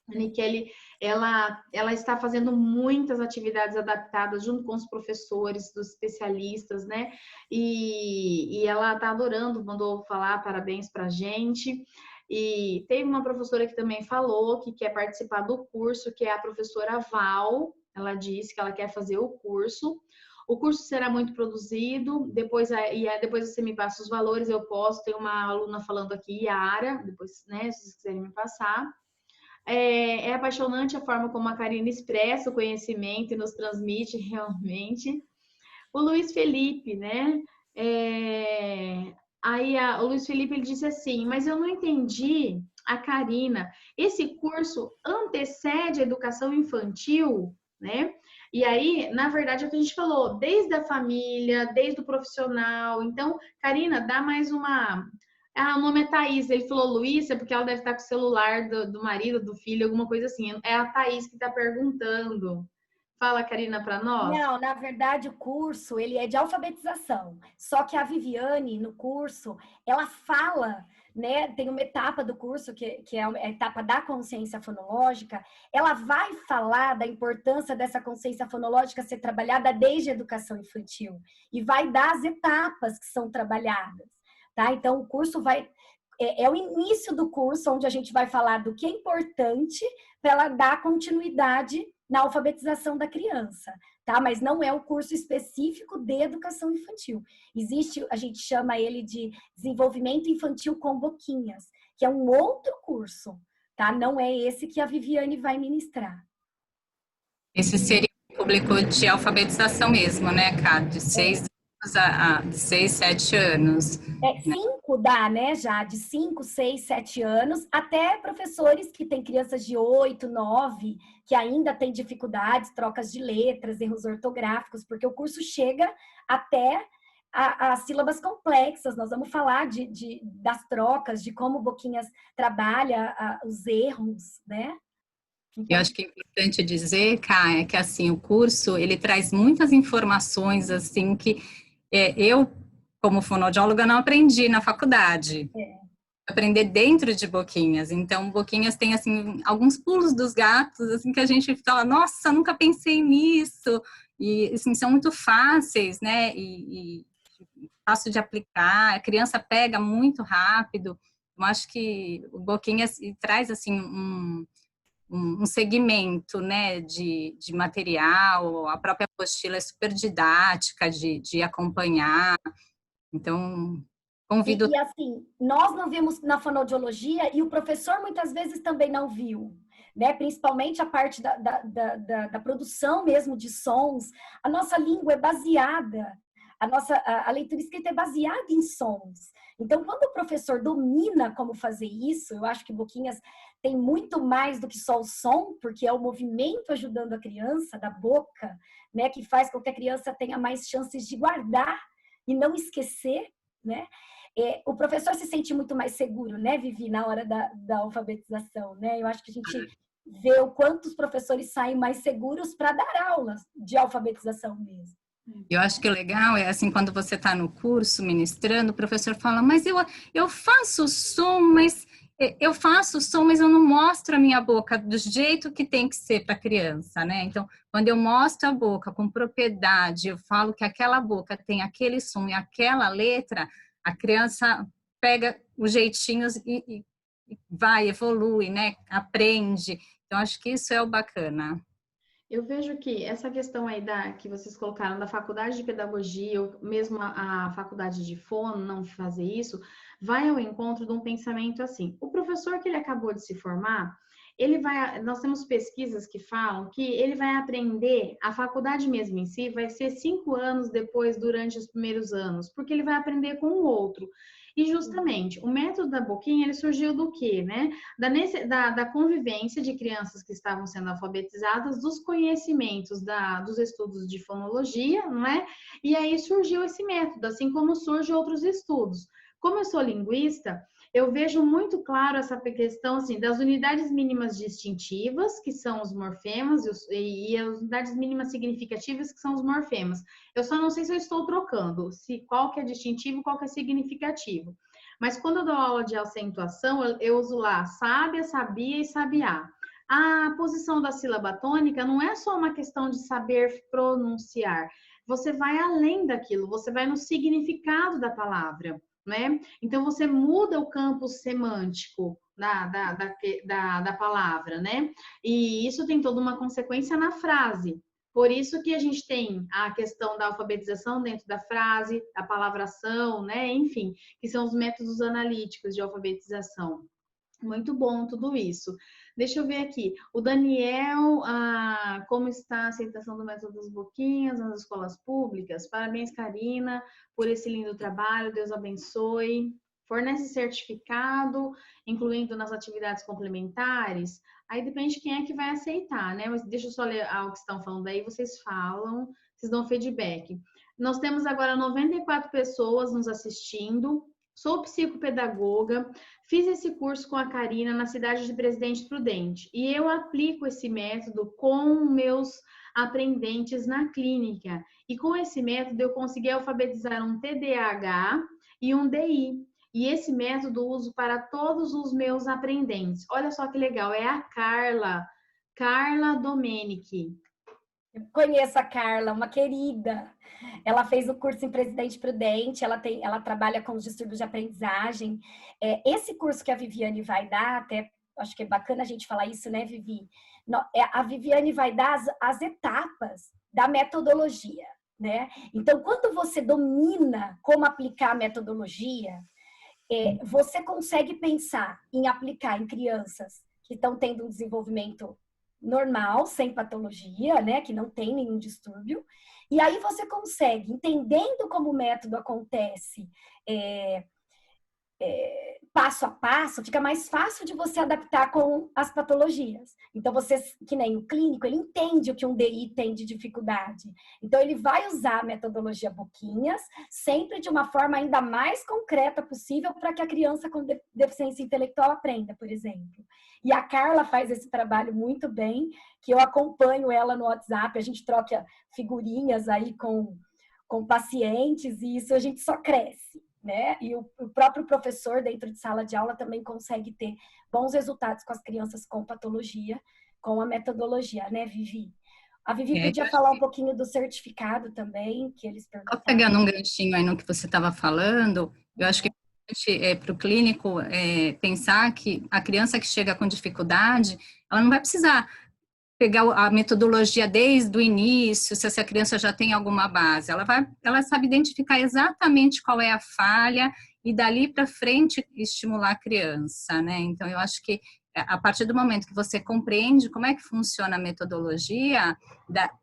A Aniquele, ela está fazendo muitas atividades adaptadas junto com os professores, dos especialistas, né? E ela está adorando, mandou falar parabéns para a gente. E teve uma professora que também falou que quer participar do curso, que é a professora Val. Ela disse que ela quer fazer o curso. O curso será muito produzido, depois você me passa os valores, eu posso. Tem uma aluna falando aqui, Yara, depois, né, se vocês quiserem me passar. É apaixonante a forma como a Karina expressa o conhecimento e nos transmite realmente. O Luiz Felipe, né? O Luiz Felipe ele disse assim, mas eu não entendi a Karina. Esse curso antecede a educação infantil, né? E aí, na verdade, é o que a gente falou, desde a família, desde o profissional. Então, Karina, dá mais uma. Ah, o nome é Thaís. Ele falou Luiz, é porque ela deve estar com o celular do marido, do filho, alguma coisa assim. É a Thaís que está perguntando. Fala, Karina, para nós. Não, na verdade, o curso, ele é de alfabetização. Só que a Viviane, no curso, ela fala, né? Tem uma etapa do curso, que é a etapa da consciência fonológica. Ela vai falar da importância dessa consciência fonológica ser trabalhada desde a educação infantil. E vai dar as etapas que são trabalhadas, tá? Então, o curso vai... É o início do curso, onde a gente vai falar do que é importante para ela dar continuidade na alfabetização da criança, tá? Mas não é o curso específico de educação infantil. Existe, a gente chama ele de desenvolvimento infantil com boquinhas, que é um outro curso, tá? Não é esse que a Viviane vai ministrar. Esse seria o público de alfabetização mesmo, né, Ká? De 6 de 6, 7 anos. 5 dá, né, já, de 5, 6, 7 anos, até professores que têm crianças de 8, 9, que ainda têm dificuldades, trocas de letras, erros ortográficos, porque o curso chega até as sílabas complexas. Nós vamos falar das trocas, de como o Boquinhas trabalha os erros, né? Eu acho que é importante dizer, Ká, é que assim, o curso, ele traz muitas informações, assim, que eu, como fonoaudióloga, não aprendi na faculdade. Aprender dentro de Boquinhas. Então, Boquinhas tem, assim, alguns pulos dos gatos, assim, que a gente fala, nossa, nunca pensei nisso. E, assim, são muito fáceis, né? E fácil de aplicar. A criança pega muito rápido. Eu acho que o Boquinhas traz, assim, um segmento, né, de material, a própria apostila é super didática de acompanhar, então convido... E assim, nós não vimos na fonoaudiologia e o professor muitas vezes também não viu, né? Principalmente a parte da produção mesmo de sons. A nossa língua é baseada, a leitura escrita é baseada em sons. Então, quando o professor domina como fazer isso, eu acho que Boquinhas tem muito mais do que só o som, porque é o movimento ajudando a criança, da boca, né? Que faz com que a criança tenha mais chances de guardar e não esquecer, né? O professor se sente muito mais seguro, né, Vivi, na hora da alfabetização, né? Eu acho que a gente vê o quanto os professores saem mais seguros para dar aulas de alfabetização mesmo. Eu acho que o legal é assim, quando você está no curso ministrando, o professor fala, mas eu faço som, mas eu não mostro a minha boca do jeito que tem que ser para a criança, né? Então, quando eu mostro a boca com propriedade, eu falo que aquela boca tem aquele som e aquela letra, a criança pega os jeitinhos e vai, evolui, né? Aprende. Então, acho que isso é o bacana. Eu vejo que essa questão aí que vocês colocaram da faculdade de pedagogia, ou mesmo a faculdade de fono não fazer isso, vai ao encontro de um pensamento assim. O professor que ele acabou de se formar, nós temos pesquisas que falam que ele vai aprender, a faculdade mesmo em si vai ser 5 anos depois, durante os primeiros anos, porque ele vai aprender com o outro. E justamente, o método da Boquinha, ele surgiu do quê, né? Da convivência de crianças que estavam sendo alfabetizadas, dos conhecimentos dos estudos de fonologia, não é? E aí surgiu esse método, assim como surgem outros estudos. Como eu sou linguista, eu vejo muito claro essa questão assim, das unidades mínimas distintivas, que são os morfemas, e as unidades mínimas significativas, que são os morfemas. Eu só não sei se eu estou trocando, qual que é distintivo, qual que é significativo. Mas quando eu dou aula de acentuação, eu uso lá sábia, sabia e sabiá. A posição da sílaba tônica não é só uma questão de saber pronunciar. Você vai além daquilo, você vai no significado da palavra, né? Então, você muda o campo semântico da palavra, né? E isso tem toda uma consequência na frase. Por isso que a gente tem a questão da alfabetização dentro da frase, a palavração, né? Enfim, que são os métodos analíticos de alfabetização. Muito bom tudo isso. Deixa eu ver aqui. O Daniel, como está a aceitação do método das boquinhas nas escolas públicas? Parabéns, Karina, por esse lindo trabalho. Deus abençoe. Fornece certificado, incluindo nas atividades complementares? Aí depende de quem é que vai aceitar, né? Mas deixa eu só ler o que estão falando aí. Vocês falam, vocês dão feedback. Nós temos agora 94 pessoas nos assistindo. Sou psicopedagoga, fiz esse curso com a Karina na cidade de Presidente Prudente e eu aplico esse método com meus aprendentes na clínica. E com esse método eu consegui alfabetizar um TDAH e um DI. E esse método eu uso para todos os meus aprendentes. Olha só que legal, é a Carla Domenici. Eu conheço a Carla, uma querida. Ela fez o curso em Presidente Prudente, ela trabalha com os distúrbios de aprendizagem. Esse curso que a Viviane vai dar, até acho que é bacana a gente falar isso, né, Vivi? A Viviane vai dar as etapas da metodologia, né? Então, quando você domina como aplicar a metodologia, você consegue pensar em aplicar em crianças que estão tendo um desenvolvimento normal, sem patologia, né, que não tem nenhum distúrbio, e aí você consegue, entendendo como o método acontece passo a passo, fica mais fácil de você adaptar com as patologias. Então, você, que nem o clínico, ele entende o que um DI tem de dificuldade. Então, ele vai usar a metodologia Boquinhas, sempre de uma forma ainda mais concreta possível para que a criança com deficiência intelectual aprenda, por exemplo. E a Carla faz esse trabalho muito bem, que eu acompanho ela no WhatsApp, a gente troca figurinhas aí com pacientes e isso a gente só cresce. Né? E o próprio professor dentro de sala de aula também consegue ter bons resultados com as crianças com patologia, com a metodologia, né, Vivi? A Vivi podia falar um pouquinho do certificado também, que eles perguntaram. Só pegando um ganchinho aí no que você estava falando, eu acho que para o clínico pensar que a criança que chega com dificuldade, ela não vai precisar pegar a metodologia desde o início, se essa criança já tem alguma base, ela sabe identificar exatamente qual é a falha e dali para frente estimular a criança, né? Então, eu acho que a partir do momento que você compreende como é que funciona a metodologia,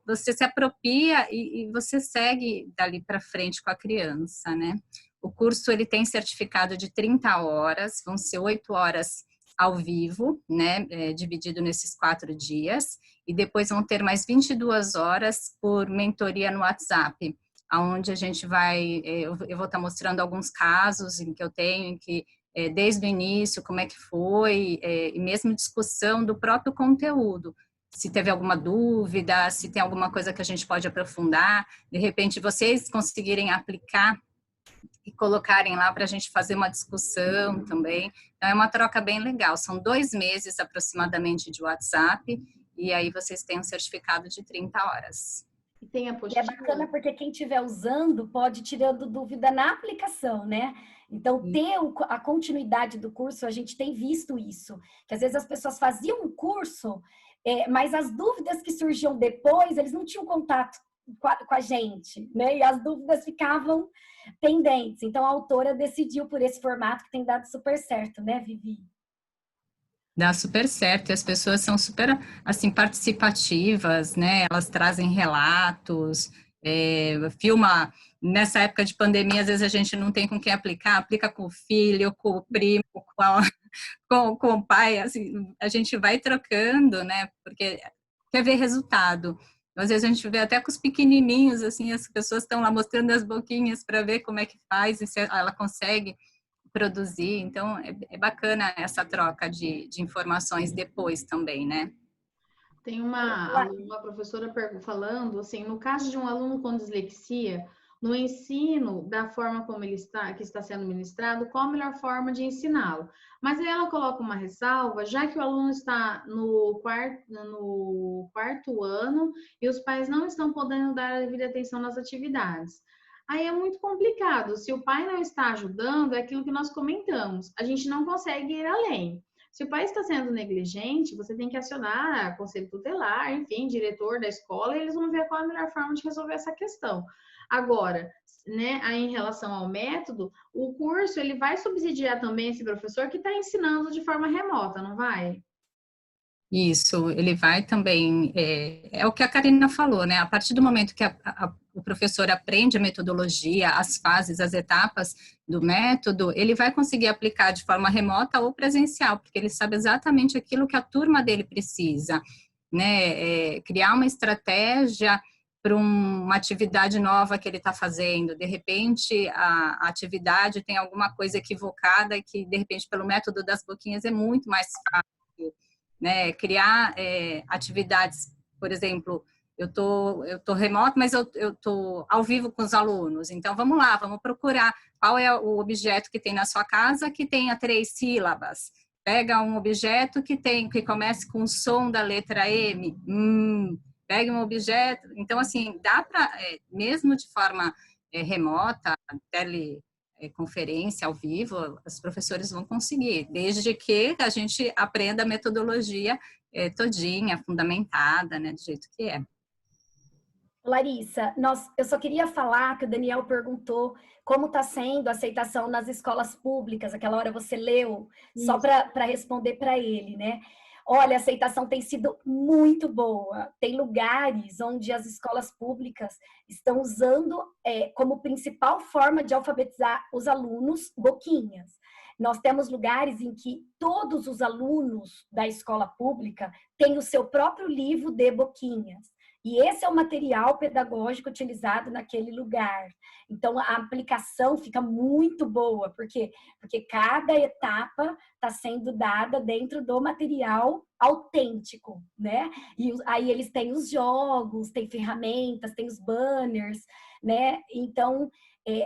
você se apropria e você segue dali para frente com a criança, né? O curso, ele tem certificado de 30 horas, vão ser 8 horas ao vivo, né, dividido nesses 4 dias, e depois vão ter mais 22 horas por mentoria no WhatsApp, onde a gente vai, eu vou estar mostrando alguns casos em que eu tenho, em que desde o início, como é que foi, e mesmo discussão do próprio conteúdo, se teve alguma dúvida, se tem alguma coisa que a gente pode aprofundar, de repente vocês conseguirem aplicar e colocarem lá para a gente fazer uma discussão também. Então, é uma troca bem legal. São 2 meses aproximadamente de WhatsApp, e aí vocês têm um certificado de 30 horas. E tem a E é bacana porque quem estiver usando pode ir tirando dúvida na aplicação, né? Então, ter a continuidade do curso, a gente tem visto isso. Que às vezes as pessoas faziam um curso, mas as dúvidas que surgiam depois, eles não tinham contato com a gente, né? E as dúvidas ficavam pendentes. Então, a autora decidiu por esse formato que tem dado super certo, né, Vivi? Dá super certo, e as pessoas são super, assim, participativas, né? Elas trazem relatos, filma. Nessa época de pandemia, às vezes a gente não tem com quem aplica com o filho, com o primo, com o pai, assim, a gente vai trocando, né? Porque quer ver resultado. Às vezes a gente vê até com os pequenininhos, assim, as pessoas estão lá mostrando as boquinhas para ver como é que faz e se ela consegue produzir. Então, é bacana essa troca de informações depois também, né? Tem uma professora falando, assim, no caso de um aluno com dislexia, no ensino da forma como que está sendo ministrado, qual a melhor forma de ensiná-lo? Mas aí ela coloca uma ressalva, já que o aluno está no quarto ano e os pais não estão podendo dar a devida atenção nas atividades. Aí é muito complicado. Se o pai não está ajudando, é aquilo que nós comentamos. A gente não consegue ir além. Se o pai está sendo negligente, você tem que acionar conselho tutelar, enfim, diretor da escola, e eles vão ver qual a melhor forma de resolver essa questão. Agora, né, aí em relação ao método, o curso ele vai subsidiar também esse professor que está ensinando de forma remota, não vai? Isso, ele vai também, é o que a Karina falou, né? A partir do momento que o professor aprende a metodologia, as fases, as etapas do método, ele vai conseguir aplicar de forma remota ou presencial, porque ele sabe exatamente aquilo que a turma dele precisa, né? Criar uma estratégia para uma atividade nova que ele está fazendo. De repente, a atividade tem alguma coisa equivocada que, de repente, pelo método das boquinhas é muito mais fácil, né? Criar atividades, por exemplo, eu tô remoto, mas eu tô ao vivo com os alunos. Então, vamos lá, vamos procurar qual é o objeto que tem na sua casa que tenha 3 sílabas. Pega um objeto que comece com o som da letra M. Pega um objeto. Então, assim, dá para, mesmo de forma remota, teleconferência ao vivo, os professores vão conseguir, desde que a gente aprenda a metodologia todinha, fundamentada, né, do jeito que é. Larissa, eu só queria falar que o Daniel perguntou como está sendo a aceitação nas escolas públicas. Aquela hora você leu, só para responder para ele, né? Olha, a aceitação tem sido muito boa. Tem lugares onde as escolas públicas estão usando como principal forma de alfabetizar os alunos boquinhas. Nós temos lugares em que todos os alunos da escola pública têm o seu próprio livro de boquinhas. E esse é o material pedagógico utilizado naquele lugar. Então, a aplicação fica muito boa. Por quê? Porque cada etapa está sendo dada dentro do material autêntico, né? E aí eles têm os jogos, tem ferramentas, tem os banners, né? Então,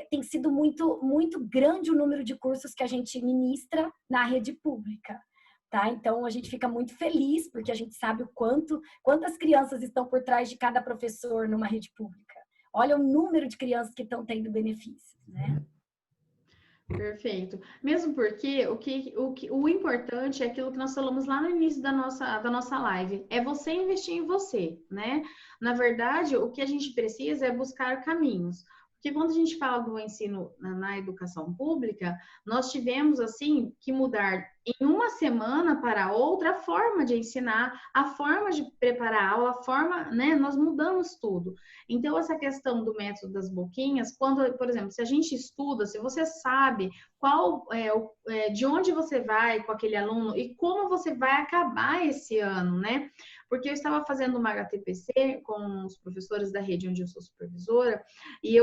tem sido muito, muito grande o número de cursos que a gente ministra na rede pública. Tá? Então, a gente fica muito feliz, porque a gente sabe quantas crianças estão por trás de cada professor numa rede pública. Olha o número de crianças que estão tendo benefícios, né? Perfeito. Mesmo porque o importante é aquilo que nós falamos lá no início da nossa live, é você investir em você, né? Na verdade, o que a gente precisa é buscar caminhos. Porque quando a gente fala do ensino na educação pública, nós tivemos, assim, que mudar em uma semana para outra a forma de ensinar, a forma de preparar a aula, a forma, né? Nós mudamos tudo. Então, essa questão do método das boquinhas, quando, por exemplo, se a gente estuda, se você sabe de onde você vai com aquele aluno e como você vai acabar esse ano, né? Porque eu estava fazendo uma HTPC com os professores da rede onde eu sou supervisora e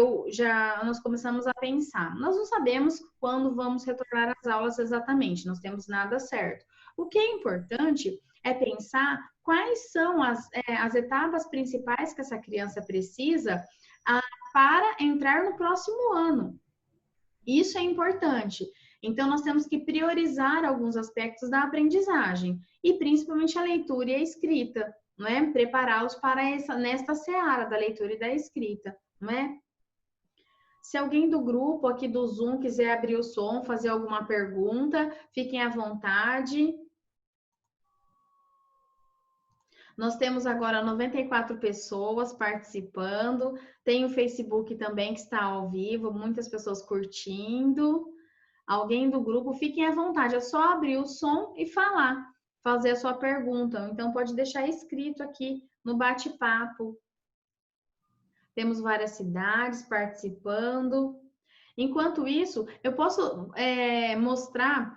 nós começamos a pensar. Nós não sabemos quando vamos retornar às aulas exatamente, nós temos nada certo. O que é importante é pensar quais são as etapas principais que essa criança precisa para entrar no próximo ano. Isso é importante. Então, nós temos que priorizar alguns aspectos da aprendizagem, e principalmente a leitura e a escrita, não é? Prepará-los para nesta seara da leitura e da escrita, não é? Se alguém do grupo aqui do Zoom quiser abrir o som, fazer alguma pergunta, fiquem à vontade. Nós temos agora 94 pessoas participando. Tem o Facebook também que está ao vivo, muitas pessoas curtindo. Alguém do grupo, fiquem à vontade, é só abrir o som e falar, fazer a sua pergunta. Então, pode deixar escrito aqui no bate-papo. Temos várias cidades participando. Enquanto isso, eu posso mostrar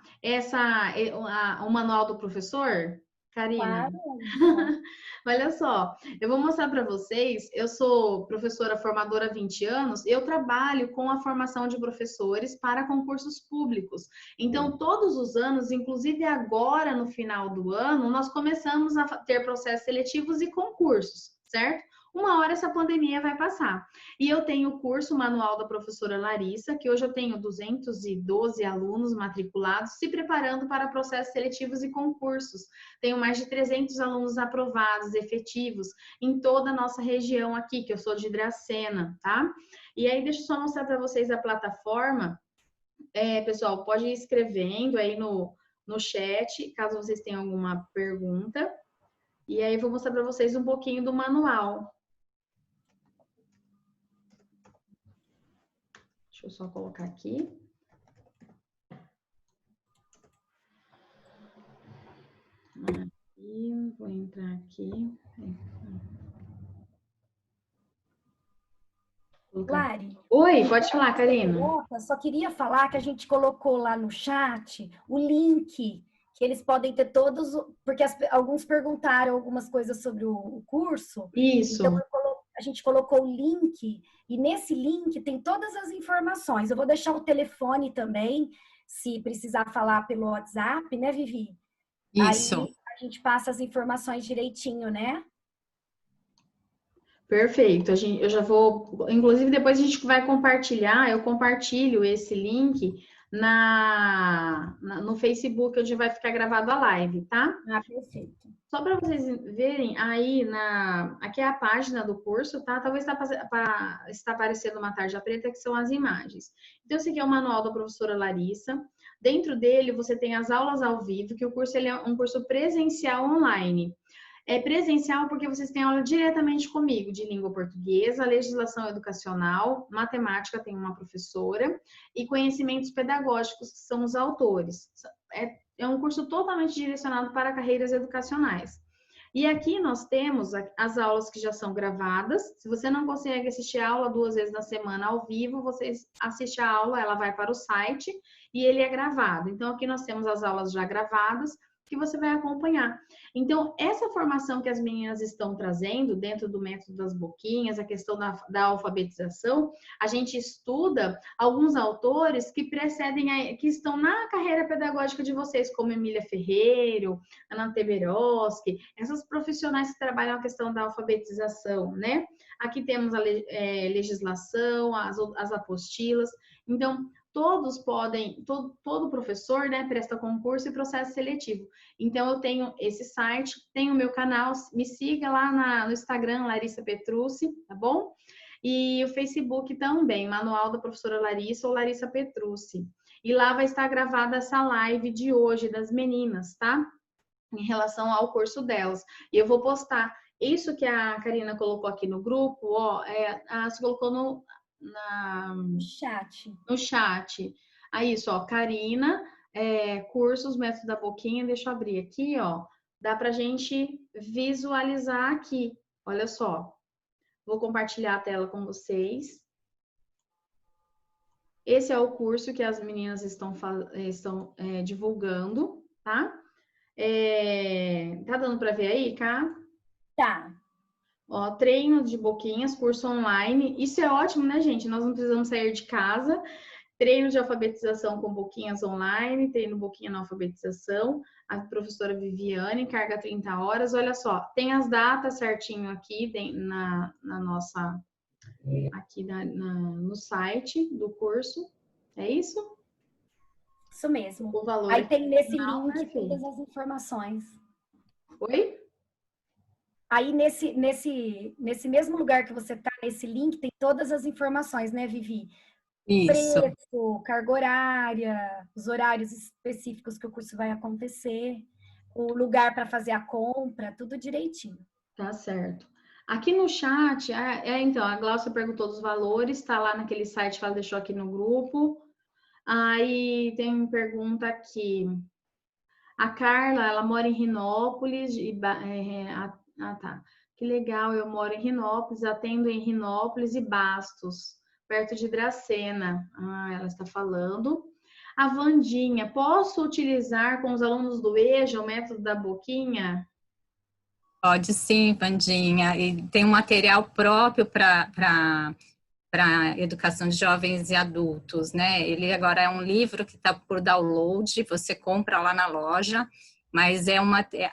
o manual do professor, Karina? Claro. Olha só, eu vou mostrar para vocês. Eu sou professora formadora há 20 anos, eu trabalho com a formação de professores para concursos públicos. Então, todos os anos, inclusive agora no final do ano, nós começamos a ter processos seletivos e concursos, certo? Uma hora essa pandemia vai passar. E eu tenho o curso Manual da Professora Larissa, que hoje eu tenho 212 alunos matriculados se preparando para processos seletivos e concursos. Tenho mais de 300 alunos aprovados, efetivos, em toda a nossa região aqui, que eu sou de Dracena, tá? E aí, deixa eu só mostrar para vocês a plataforma. Pessoal, pode ir escrevendo aí no chat, caso vocês tenham alguma pergunta. E aí, vou mostrar para vocês um pouquinho do manual. Deixa eu só colocar aqui. E vou entrar aqui. Lari. Oi, pode falar, Karina. Só queria falar que a gente colocou lá no chat o link que eles podem ter todos, porque alguns perguntaram algumas coisas sobre o curso. Isso. Então, a gente colocou o link e nesse link tem todas as informações. Eu vou deixar o telefone também, se precisar falar pelo WhatsApp, né, Vivi? Isso. Aí a gente passa as informações direitinho, né? Perfeito. Eu já vou, inclusive depois a gente vai compartilhar, eu compartilho esse link no Facebook, onde vai ficar gravado a live, tá? Ah, perfeito. Só para vocês verem, aí aqui é a página do curso, tá? Talvez está aparecendo uma tarja preta, que são as imagens. Então, esse aqui é o manual da professora Larissa. Dentro dele, você tem as aulas ao vivo, que o curso ele é um curso presencial online. É presencial porque vocês têm aula diretamente comigo, de língua portuguesa, legislação educacional, matemática, tem uma professora, e conhecimentos pedagógicos, que são os autores. É um curso totalmente direcionado para carreiras educacionais. E aqui nós temos as aulas que já são gravadas. Se você não consegue assistir a aula 2 vezes na semana ao vivo, você assiste a aula, ela vai para o site e ele é gravado. Então, aqui nós temos as aulas já gravadas, que você vai acompanhar. Então, essa formação que as meninas estão trazendo dentro do método das boquinhas, a questão da alfabetização, a gente estuda alguns autores que precedem, que estão na carreira pedagógica de vocês, como Emília Ferreiro, Ana Teberoski, essas profissionais que trabalham a questão da alfabetização, né? Aqui temos a legislação, as apostilas. Então, todos podem, todo professor, né, presta concurso e processo seletivo. Então, eu tenho esse site, tenho o meu canal, me siga lá no Instagram, Larissa Petrucci, tá bom? E o Facebook também, Manual da Professora Larissa ou Larissa Petrucci. E lá vai estar gravada essa live de hoje das meninas, tá? Em relação ao curso delas. E eu vou postar. Isso que a Karina colocou aqui no grupo, ó, você colocou no chat. No chat. Aí, isso, ó, Karina, cursos, método da boquinha, deixa eu abrir aqui, ó. Dá pra gente visualizar aqui. Olha só. Vou compartilhar a tela com vocês. Esse é o curso que as meninas estão divulgando, tá? Tá dando pra ver aí, Cá? Tá. Ó, treino de boquinhas, curso online. Isso é ótimo, né, gente? Nós não precisamos sair de casa. Treino de alfabetização com boquinhas online, treino boquinha na alfabetização. A professora Viviane, carga 30 horas. Olha só, tem as datas certinho aqui na nossa, aqui no site do curso. É isso? Isso mesmo. O valor aí tem nesse final, link todas as informações. Oi? Aí nesse mesmo lugar que você está, nesse link, tem todas as informações, né, Vivi? Isso. Preço, carga horária, os horários específicos que o curso vai acontecer, o lugar para fazer a compra, tudo direitinho. Tá certo. Aqui no chat, então, a Glaucia perguntou dos valores, tá lá naquele site que ela deixou aqui no grupo. Aí tem uma pergunta aqui. A Carla, ela mora em Rinópolis. Tá. Que legal, eu moro em Rinópolis, atendo em Rinópolis e Bastos, perto de Dracena. Ela está falando. A Vandinha, posso utilizar com os alunos do EJA o método da boquinha? Pode sim, Vandinha. E tem um material próprio para educação de jovens e adultos, né? Ele agora é um livro que está por download, você compra lá na loja, mas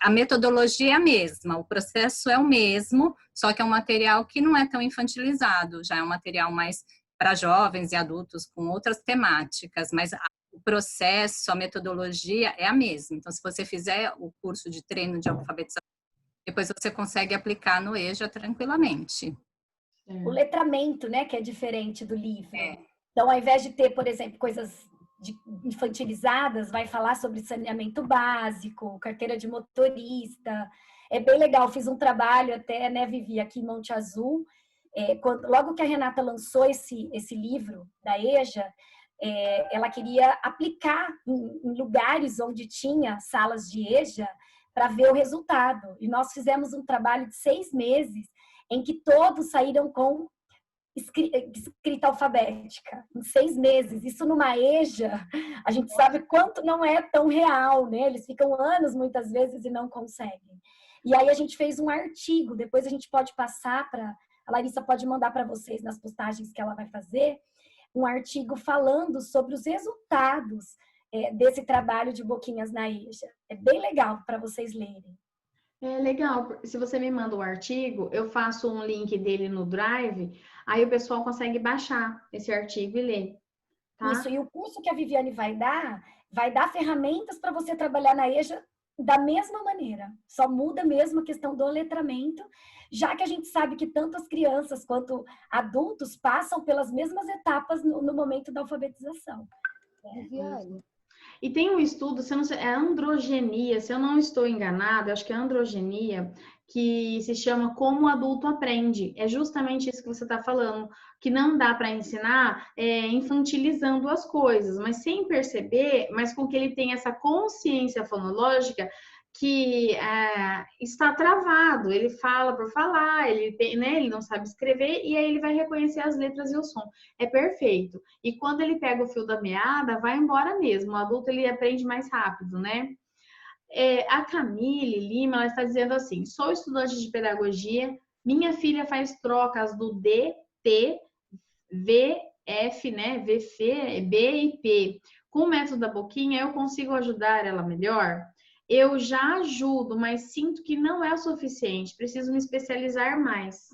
a metodologia é a mesma, o processo é o mesmo, só que é um material que não é tão infantilizado, já é um material mais para jovens e adultos com outras temáticas, mas o processo, a metodologia é a mesma. Então, se você fizer o curso de treino de alfabetização, depois você consegue aplicar no EJA tranquilamente. O letramento, né, que é diferente do livro. Então, ao invés de ter, por exemplo, coisas infantilizadas, vai falar sobre saneamento básico, carteira de motorista. É bem legal, fiz um trabalho até, né, Vivi, aqui em Monte Azul. Logo que a Renata lançou esse livro da EJA, ela queria aplicar em lugares onde tinha salas de EJA para ver o resultado. E nós fizemos um trabalho de 6 meses em que todos saíram com escrita alfabética, em 6 meses. Isso numa EJA, a gente sabe quanto não é tão real, né? Eles ficam anos muitas vezes e não conseguem. E aí a gente fez um artigo, depois a gente pode passar para... A Larissa pode mandar para vocês nas postagens que ela vai fazer, um artigo falando sobre os resultados desse trabalho de boquinhas na EJA. É bem legal para vocês lerem. É legal. Se você me manda o artigo, eu faço um link dele no Drive, aí o pessoal consegue baixar esse artigo e ler. Tá? Isso, e o curso que a Viviane vai dar ferramentas para você trabalhar na EJA da mesma maneira. Só muda mesmo a questão do letramento, já que a gente sabe que tanto as crianças quanto adultos passam pelas mesmas etapas no momento da alfabetização. Viviane. E tem um estudo, se eu não sei, é androgenia, se eu não estou enganada, acho que é androgenia, que se chama Como o Adulto Aprende. É justamente isso que você está falando, que não dá para ensinar infantilizando as coisas, mas sem perceber, mas com que ele tenha essa consciência fonológica que está travado, ele fala por falar, ele não sabe escrever, e aí ele vai reconhecer as letras e o som. É perfeito. E quando ele pega o fio da meada, vai embora mesmo. O adulto, ele aprende mais rápido, né? A Camille Lima, ela está dizendo assim, sou estudante de pedagogia, minha filha faz trocas do D, T, V, F, né? VF, B e P. Com o método da boquinha, eu consigo ajudar ela melhor? Eu já ajudo, mas sinto que não é o suficiente. Preciso me especializar mais.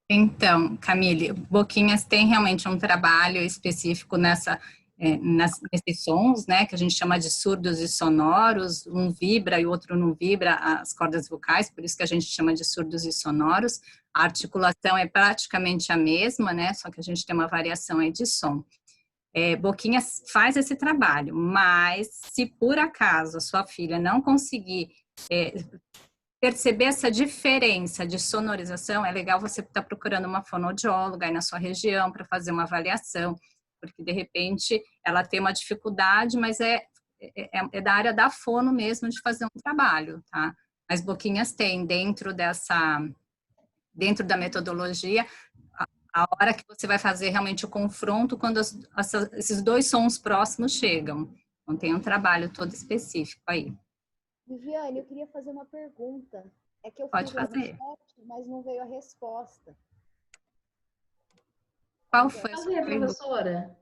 Então, Camille, Boquinhas tem realmente um trabalho específico nesses sons, né, que a gente chama de surdos e sonoros. Um vibra e o outro não vibra as cordas vocais, por isso que a gente chama de surdos e sonoros. A articulação é praticamente a mesma, né, só que a gente tem uma variação aí de som. Boquinhas faz esse trabalho, mas se por acaso a sua filha não conseguir perceber essa diferença de sonorização, é legal você estar procurando uma fonoaudióloga aí na sua região para fazer uma avaliação, porque de repente ela tem uma dificuldade, mas é da área da fono mesmo de fazer um trabalho, tá? Mas Boquinhas tem dentro da metodologia a hora que você vai fazer realmente o confronto quando esses dois sons próximos chegam. Então, tem um trabalho todo específico aí. Viviane, eu queria fazer uma pergunta. É que eu Pode fiz o fazer. chat, mas não veio a resposta. Qual foi a sua Fazer, pergunta? professora?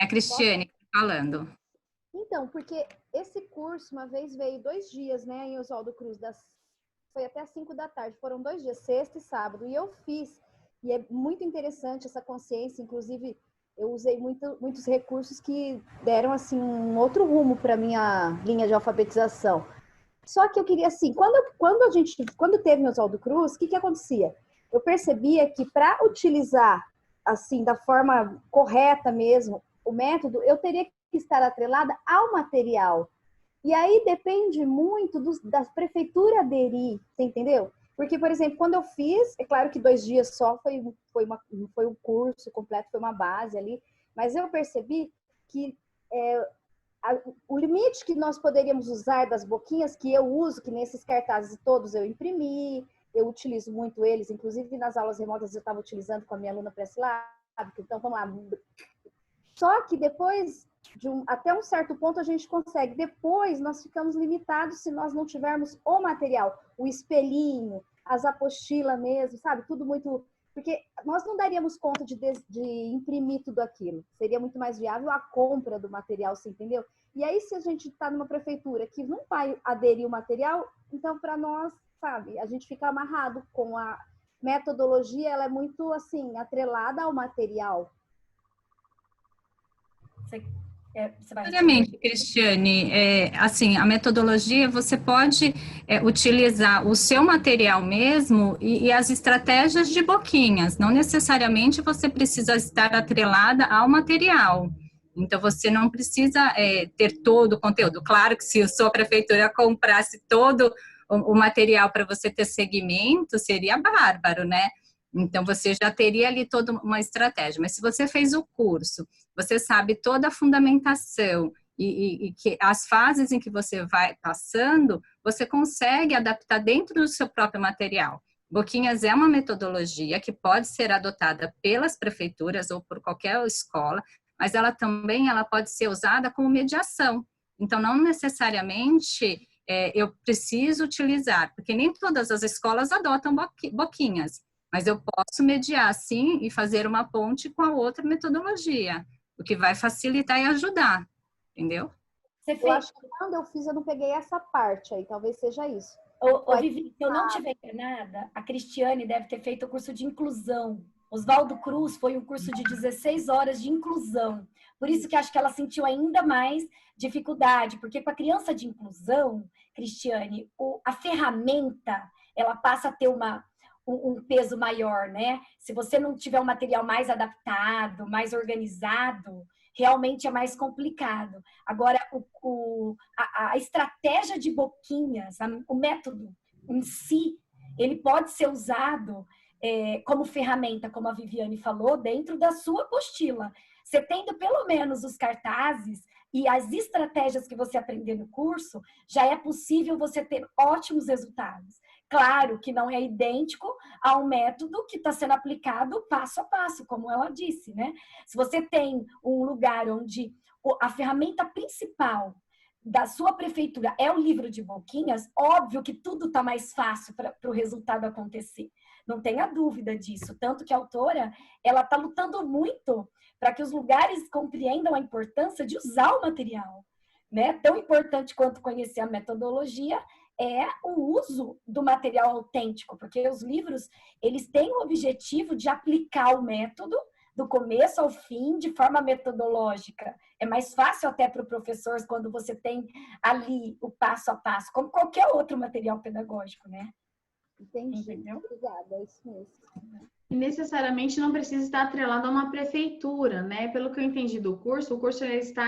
É a Cristiane que está falando. Então, porque esse curso uma vez veio 2 dias, né, em Oswaldo Cruz, foi até às 5 da tarde, foram 2 dias, sexta e sábado, e eu fiz. E é muito interessante essa consciência, inclusive eu usei muitos recursos que deram assim um outro rumo para minha linha de alfabetização. Só que eu queria assim, quando teve no Oswaldo Cruz, o que acontecia? Eu percebia que para utilizar assim da forma correta mesmo o método, eu teria que estar atrelada ao material. E aí depende muito da prefeitura aderir, você entendeu? Porque, por exemplo, quando eu fiz, é claro que 2 dias só foi um curso completo, foi uma base ali, mas eu percebi que o limite que nós poderíamos usar das boquinhas, que eu uso, que nesses cartazes todos eu imprimi, eu utilizo muito eles, inclusive nas aulas remotas eu estava utilizando com a minha aluna pré-silábica, então vamos lá. Só que depois, até um certo ponto a gente consegue, depois nós ficamos limitados se nós não tivermos o material, o espelhinho, as apostilas mesmo, sabe? Tudo muito... Porque nós não daríamos conta de imprimir tudo aquilo. Seria muito mais viável a compra do material, você entendeu? E aí, se a gente está numa prefeitura que não vai aderir o material, então, para nós, sabe, a gente fica amarrado com a metodologia, ela é muito, assim, atrelada ao material. Obviamente, Cristiane, assim, a metodologia, você pode utilizar o seu material mesmo e as estratégias de boquinhas, não necessariamente você precisa estar atrelada ao material. Então, você não precisa ter todo o conteúdo. Claro que se a sua prefeitura comprasse todo o material para você ter segmento, seria bárbaro, né? Então, você já teria ali toda uma estratégia. Mas se você fez o curso, você sabe toda a fundamentação e que as fases em que você vai passando, você consegue adaptar dentro do seu próprio material. Boquinhas é uma metodologia que pode ser adotada pelas prefeituras ou por qualquer escola, mas ela também pode ser usada como mediação. Então, não necessariamente eu preciso utilizar, porque nem todas as escolas adotam boquinhas, mas eu posso mediar, sim, e fazer uma ponte com a outra metodologia, o que vai facilitar e ajudar, entendeu? Eu acho que quando eu fiz, eu não peguei essa parte aí, talvez seja isso. Vivi, se eu não tiver enganada, a Cristiane deve ter feito o curso de inclusão. Oswaldo Cruz foi um curso de 16 horas de inclusão. Por isso que acho que ela sentiu ainda mais dificuldade, porque com a criança de inclusão, Cristiane, a ferramenta, ela passa a ter um peso maior, né? Se você não tiver um material mais adaptado, mais organizado, realmente é mais complicado. Agora, a estratégia de boquinhas, o método em si, ele pode ser usado como ferramenta, como a Viviane falou, dentro da sua apostila. Você tendo pelo menos os cartazes e as estratégias que você aprender no curso, já é possível você ter ótimos resultados. Claro que não é idêntico ao método que está sendo aplicado passo a passo, como ela disse, né? Se você tem um lugar onde a ferramenta principal da sua prefeitura é o livro de boquinhas, óbvio que tudo está mais fácil para o resultado acontecer. Não tenha dúvida disso. Tanto que a autora, ela está lutando muito para que os lugares compreendam a importância de usar o material, né? Tão importante quanto conhecer a metodologia é o uso do material autêntico, porque os livros, eles têm o objetivo de aplicar o método do começo ao fim, de forma metodológica. É mais fácil até para o professor quando você tem ali o passo a passo, como qualquer outro material pedagógico, né? Entendi. Entendeu? Obrigada, é isso mesmo. E necessariamente não precisa estar atrelado a uma prefeitura, né? Pelo que eu entendi do curso,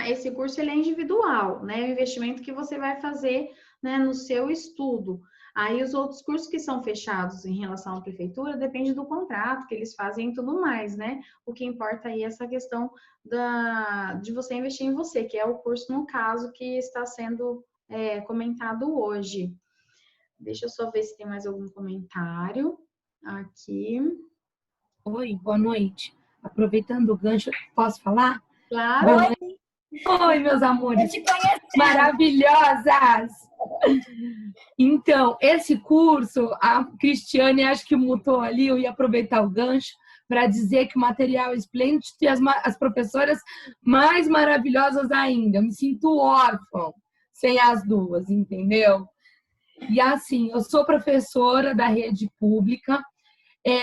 esse curso ele é individual, né? O investimento que você vai fazer, né, no seu estudo. Aí os outros cursos que são fechados em relação à prefeitura depende do contrato que eles fazem e tudo mais, né? O que importa aí é essa questão de você investir em você, que é o curso, no caso, que está sendo comentado hoje. Deixa eu só ver se tem mais algum comentário aqui. Oi, boa noite. Aproveitando o gancho, posso falar? Claro. Boa noite. Oi, meus amores. Eu te conheço. Maravilhosas! Então, esse curso, a Cristiane acho que mutou ali, eu ia aproveitar o gancho para dizer que o material é esplêndido e as professoras mais maravilhosas ainda. Eu me sinto órfã sem as duas, entendeu? E assim, eu sou professora da rede pública,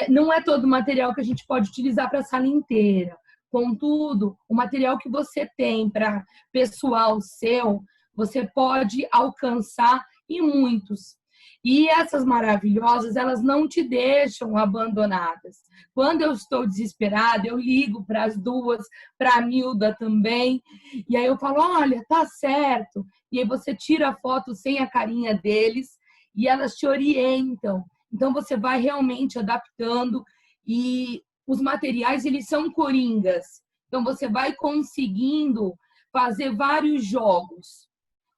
não é todo o material que a gente pode utilizar para a sala inteira. Contudo, o material que você tem para pessoal seu, você pode alcançar e muitos. E essas maravilhosas, elas não te deixam abandonadas. Quando eu estou desesperada, eu ligo para as duas, para a Nilda também, e aí eu falo, olha, tá certo. E aí você tira a foto sem a carinha deles e elas te orientam. Então, você vai realmente adaptando e os materiais, eles são coringas. Então, você vai conseguindo fazer vários jogos.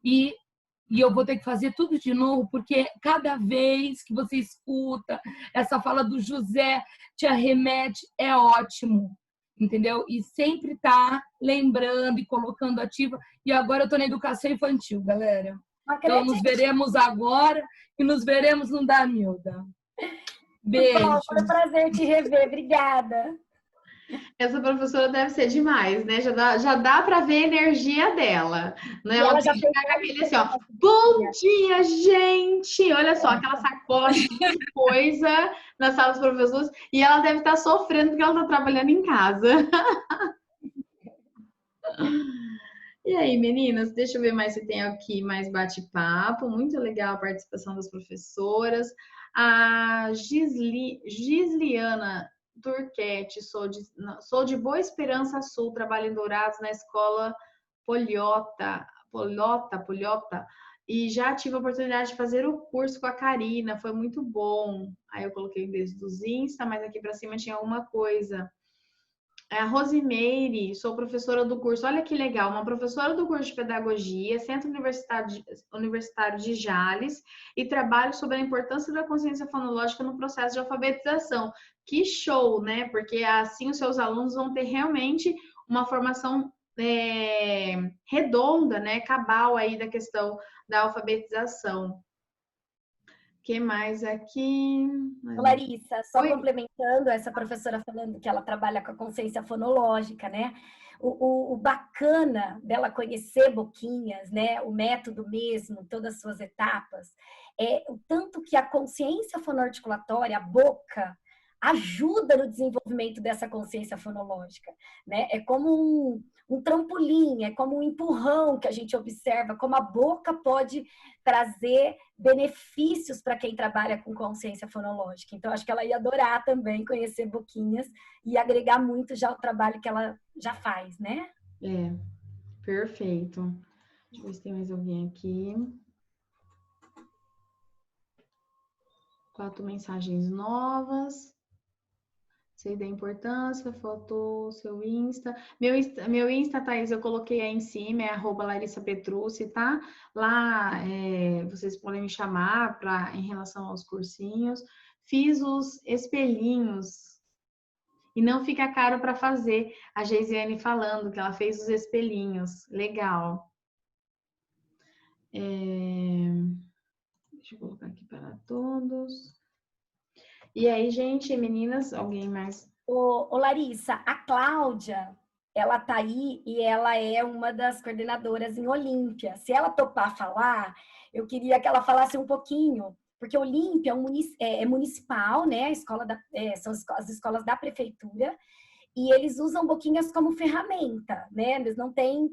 E eu vou ter que fazer tudo de novo, porque cada vez que você escuta essa fala do José, te arremete, é ótimo. Entendeu? E sempre tá lembrando e colocando ativa. E agora eu tô na educação infantil, galera. Então, nos veremos agora e nos veremos no Danilda. Beijo. Bom, foi um prazer te rever. Obrigada. Essa professora deve ser demais, né? Já dá para ver a energia dela. Né? Ela já fez aquele assim, ó. Bom dia, gente! Olha só, aquela sacola de coisa na sala dos professores. E ela deve estar sofrendo porque ela está trabalhando em casa. E aí, meninas, deixa eu ver mais se tem aqui mais bate-papo. Muito legal a participação das professoras. A Gisliana Turquete, sou de Boa Esperança Sul, trabalho em Dourados na escola Poliota, e já tive a oportunidade de fazer o curso com a Karina, foi muito bom. Aí eu coloquei o endereço dos Insta, mas aqui para cima tinha alguma coisa. É a Rosimeire, sou professora do curso. Olha que legal, uma professora do curso de Pedagogia, Centro Universitário de Jales, e trabalho sobre a importância da consciência fonológica no processo de alfabetização. Que show, né? Porque assim os seus alunos vão ter realmente uma formação redonda, né? Cabal aí da questão da alfabetização. O que mais aqui? Larissa, só Oi. complementando essa professora falando que ela trabalha com a consciência fonológica, né? O bacana dela conhecer Boquinhas, né? O método mesmo, todas as suas etapas, é o tanto que a consciência fonoarticulatória, a boca, ajuda no desenvolvimento dessa consciência fonológica, né? É como um trampolim, é como um empurrão que a gente observa, como a boca pode trazer benefícios para quem trabalha com consciência fonológica. Então, acho que ela ia adorar também conhecer Boquinhas e agregar muito já o trabalho que ela já faz, né? Perfeito. Deixa eu ver se tem mais alguém aqui. 4 mensagens novas. Sei da importância, foto, seu Insta. Meu Insta, Thaís, eu coloquei aí em cima, é @LarissaPetrucci, tá? Lá vocês podem me chamar em relação aos cursinhos. Fiz os espelhinhos e não fica caro para fazer. A Geisiane falando que ela fez os espelhinhos. Legal. Deixa eu colocar aqui para todos. E aí, gente, meninas, alguém mais? Ô, Larissa, a Cláudia, ela tá aí e ela é uma das coordenadoras em Olímpia. Se ela topar falar, eu queria que ela falasse um pouquinho, porque Olímpia é municipal, né? São as escolas da prefeitura, e eles usam Boquinhas como ferramenta, né? Eles não têm...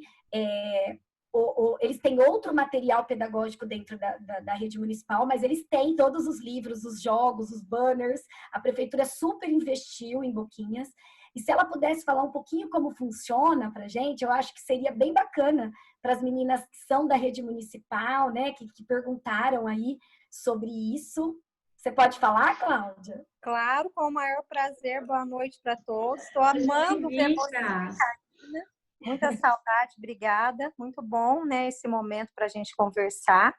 eles têm outro material pedagógico dentro da rede municipal, mas eles têm todos os livros, os jogos, os banners. A prefeitura super investiu em Boquinhas. E se ela pudesse falar um pouquinho como funciona para a gente, eu acho que seria bem bacana para as meninas que são da rede municipal, né, que perguntaram aí sobre isso. Você pode falar, Cláudia? Claro, com o maior prazer. Boa noite para todos. Estou amando ver você, Karina. Muita saudade, obrigada. Muito bom, né, esse momento para a gente conversar.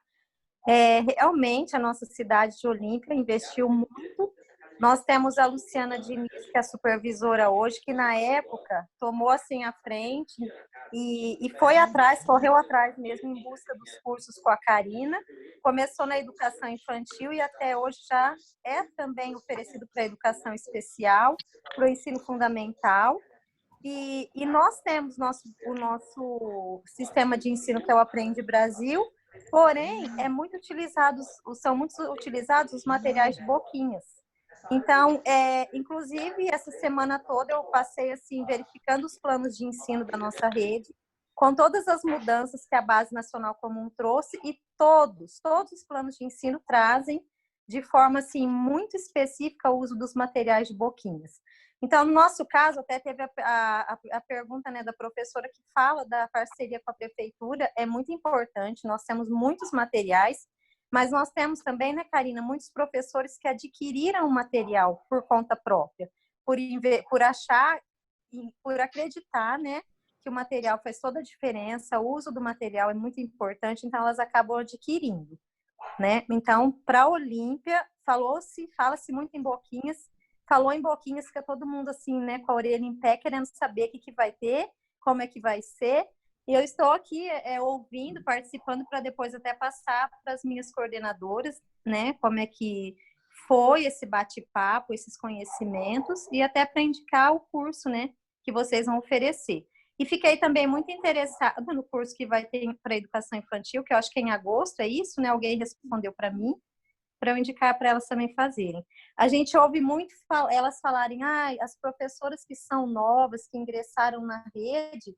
Realmente, a nossa cidade de Olímpia investiu muito. Nós temos a Luciana Diniz, que é a supervisora hoje, que na época tomou assim a frente e foi atrás, correu atrás mesmo em busca dos cursos com a Karina. Começou na educação infantil e até hoje já é também oferecido para a educação especial, para o ensino fundamental. E nós temos o nosso sistema de ensino, que é o Aprende Brasil, porém, são muito utilizados os materiais de Boquinhas. Então, inclusive, essa semana toda eu passei assim, verificando os planos de ensino da nossa rede, com todas as mudanças que a Base Nacional Comum trouxe, e todos os planos de ensino trazem, de forma assim, muito específica, o uso dos materiais de Boquinhas. Então, no nosso caso, até teve a pergunta, né, da professora que fala da parceria com a prefeitura, é muito importante, nós temos muitos materiais, mas nós temos também, né, Karina, muitos professores que adquiriram o material por conta própria, por achar e por acreditar, né, que o material faz toda a diferença, o uso do material é muito importante, então elas acabam adquirindo, né? Então, para a Olímpia, fala-se muito em Boquinhas, falou em Boquinhas, fica todo mundo assim, né, com a orelha em pé, querendo saber o que vai ter, como é que vai ser. E eu estou aqui ouvindo, participando, para depois até passar para as minhas coordenadoras, né, como é que foi esse bate-papo, esses conhecimentos, e até para indicar o curso, né, que vocês vão oferecer. E fiquei também muito interessada no curso que vai ter para educação infantil, que eu acho que é em agosto, é isso, né? Alguém respondeu para mim, para eu indicar para elas também fazerem. A gente ouve muito elas falarem, as professoras que são novas, que ingressaram na rede,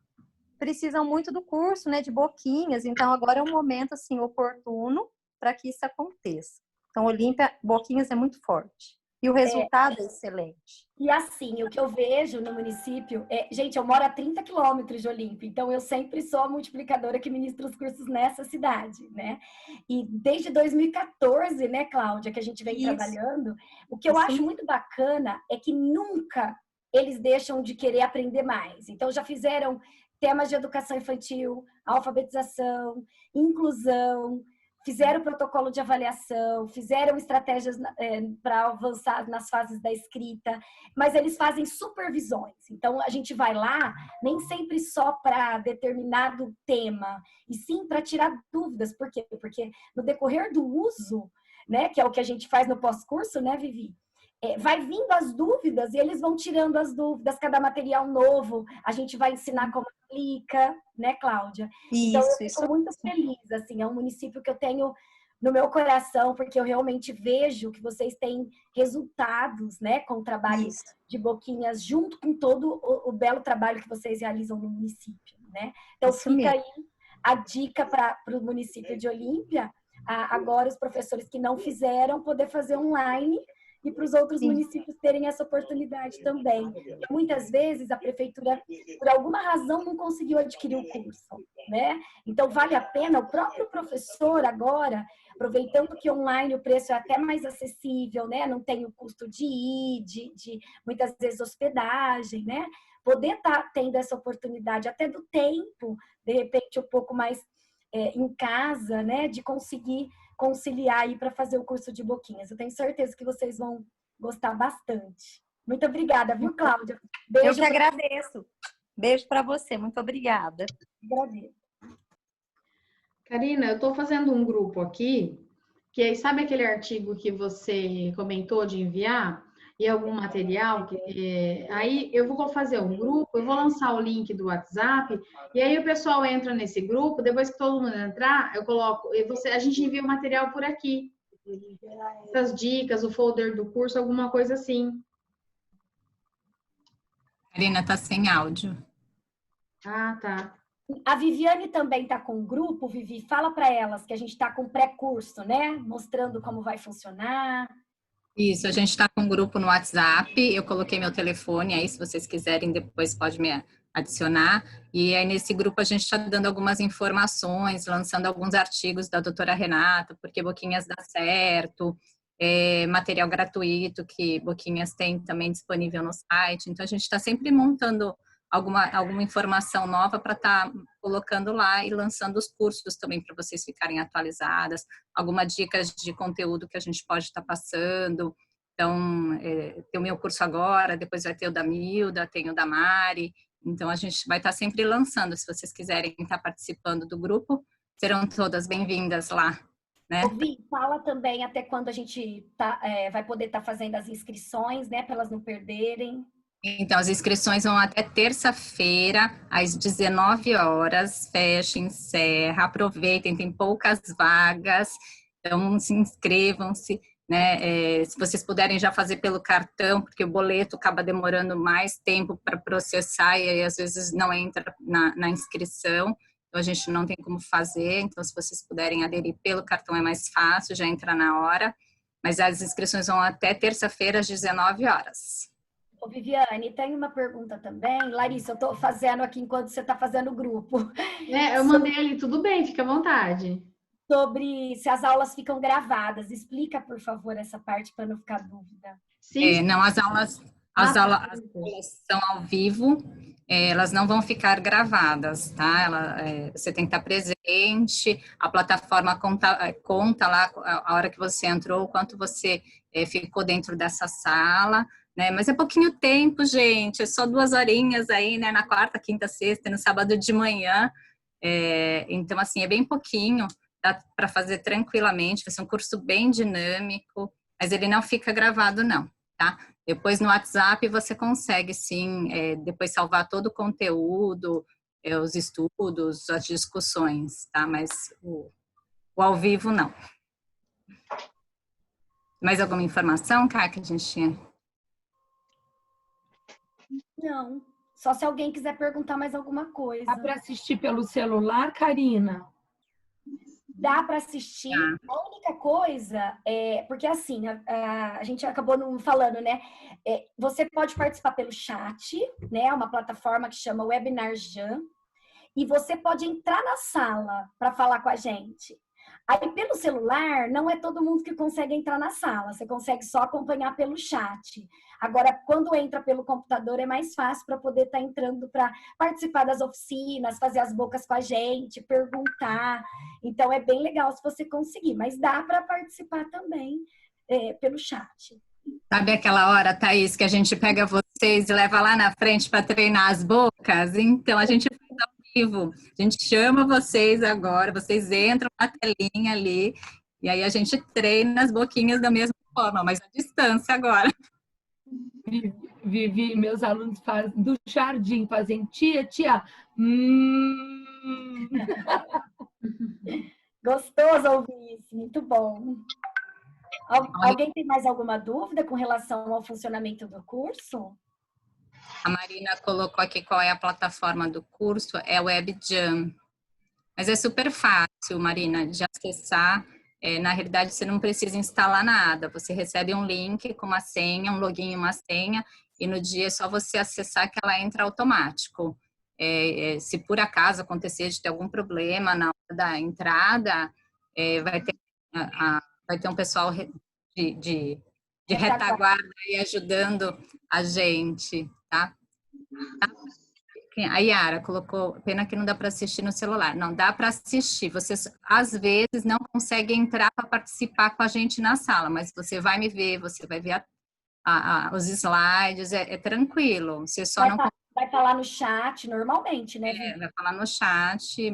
precisam muito do curso, né, de Boquinhas, então agora é um momento, assim, oportuno para que isso aconteça. Então, Olímpia, Boquinhas é muito forte. E o resultado é excelente. E assim, o que eu vejo no município gente, eu moro a 30 quilômetros de Olímpia, então eu sempre sou a multiplicadora que ministra os cursos nessa cidade, né? E desde 2014, né, Cláudia, que a gente vem trabalhando, o que eu acho muito bacana é que nunca eles deixam de querer aprender mais. Então, já fizeram temas de educação infantil, alfabetização, inclusão, fizeram protocolo de avaliação, fizeram estratégias para avançar nas fases da escrita, mas eles fazem supervisões. Então, a gente vai lá, nem sempre só para determinado tema, e sim para tirar dúvidas. Por quê? Porque no decorrer do uso, né, que é o que a gente faz no pós-curso, né, Vivi? Vai vindo as dúvidas e eles vão tirando as dúvidas, cada material novo, a gente vai ensinar como aplica, né, Cláudia? Então, eu fico muito feliz, assim, é um município que eu tenho no meu coração, porque eu realmente vejo que vocês têm resultados, né, com o trabalho de Boquinhas, junto com todo o belo trabalho que vocês realizam no município, né? Então, fica aí a dica para o município de Olímpia, agora os professores que não fizeram, poder fazer online, e para os outros municípios terem essa oportunidade também. E muitas vezes a prefeitura, por alguma razão, não conseguiu adquirir o curso, né? Então, vale a pena o próprio professor agora, aproveitando que online o preço é até mais acessível, né? Não tem o custo de ir, de muitas vezes hospedagem, né? Poder estar tendo essa oportunidade até do tempo, de repente um pouco mais em casa, né? De conseguir conciliar aí para fazer o curso de Boquinhas. Eu tenho certeza que vocês vão gostar bastante. Muito obrigada, viu, Cláudia? Beijo. Eu que agradeço. Beijo para você. Muito obrigada. Agradeço. Karina, eu estou fazendo um grupo aqui, que aí, sabe aquele artigo que você comentou de enviar? E algum material, aí eu vou fazer um grupo, eu vou lançar o link do WhatsApp, e aí o pessoal entra nesse grupo, depois que todo mundo entrar, eu coloco, a gente envia o material por aqui. Essas dicas, o folder do curso, alguma coisa assim. Karina, tá sem áudio. Ah, tá. A Viviane também tá com um grupo, Vivi, fala para elas que a gente tá com pré-curso, né? Mostrando como vai funcionar. Isso, a gente está com um grupo no WhatsApp, eu coloquei meu telefone aí, se vocês quiserem, depois pode me adicionar. E aí nesse grupo a gente está dando algumas informações, lançando alguns artigos da doutora Renata, porque Boquinhas dá certo, material gratuito que Boquinhas tem também disponível no site. Então a gente está sempre montando alguma informação nova para estar colocando lá e lançando os cursos também para vocês ficarem atualizadas, algumas dicas de conteúdo que a gente pode estar passando. Então, tem o meu curso agora, depois vai ter o da Milda, tem o da Mari. Então, a gente vai estar sempre lançando. Se vocês quiserem estar participando do grupo, serão todas bem-vindas lá. Né? Vi, fala também até quando a gente vai poder estar fazendo as inscrições, né, para elas não perderem. Então, as inscrições vão até terça-feira, às 19 horas, fecha, encerra, aproveitem, tem poucas vagas, então se inscrevam-se, né? Se vocês puderem já fazer pelo cartão, porque o boleto acaba demorando mais tempo para processar e aí às vezes não entra na inscrição, então a gente não tem como fazer, então se vocês puderem aderir pelo cartão é mais fácil, já entra na hora, mas as inscrições vão até terça-feira, às 19 horas. Ô, Viviane, tem uma pergunta também. Larissa, eu estou fazendo aqui enquanto você está fazendo o grupo. Eu mandei ali, tudo bem, fica à vontade. Sobre se as aulas ficam gravadas. Explica, por favor, essa parte para não ficar dúvida. Sim. Não, as aulas são ao vivo, elas não vão ficar gravadas, tá? Você tem que estar presente, a plataforma conta lá a hora que você entrou, quanto você ficou dentro dessa sala, né? Mas é pouquinho tempo, gente, é só 2 horinhas aí, né? Na quarta, quinta, sexta, no sábado de manhã. Então, assim, é bem pouquinho, dá para fazer tranquilamente, vai ser um curso bem dinâmico, mas ele não fica gravado, não, tá? Depois no WhatsApp você consegue, sim, depois salvar todo o conteúdo, os estudos, as discussões, tá? Mas o ao vivo, não. Mais alguma informação, Cá, que a gente tinha? Não, só se alguém quiser perguntar mais alguma coisa. Dá para assistir pelo celular, Karina? Dá para assistir. A única coisa porque assim, a gente acabou não falando, né? Você pode participar pelo chat, né? Uma plataforma que chama Webinar Jam, e você pode entrar na sala para falar com a gente. Aí, pelo celular, não é todo mundo que consegue entrar na sala, você consegue só acompanhar pelo chat. Agora, quando entra pelo computador, é mais fácil para poder estar entrando para participar das oficinas, fazer as bocas com a gente, perguntar. Então, é bem legal se você conseguir, mas dá para participar também pelo chat. Sabe aquela hora, Thaís, que a gente pega vocês e leva lá na frente para treinar as bocas? Então, a gente faz ao vivo. A gente chama vocês agora, vocês entram na telinha ali, e aí a gente treina as boquinhas da mesma forma, mas à distância agora. Vivi, meus alunos do jardim fazem tia. Gostoso ouvir isso, muito bom. Alguém tem mais alguma dúvida com relação ao funcionamento do curso? A Marina colocou aqui qual é a plataforma do curso, é o WebJam. Mas é super fácil, Marina, de acessar. Na realidade, você não precisa instalar nada. Você recebe um link com uma senha, um login e uma senha, e no dia é só você acessar que ela entra automático. Se por acaso acontecer de ter algum problema na hora da entrada, vai ter um pessoal de retaguarda aí ajudando a gente, tá? A Yara colocou, pena que não dá para assistir no celular. Não, dá para assistir. Você, às vezes, não consegue entrar para participar com a gente na sala, mas você vai me ver, você vai ver os slides, é tranquilo. Você só vai falar no chat normalmente, né? Vai falar no chat,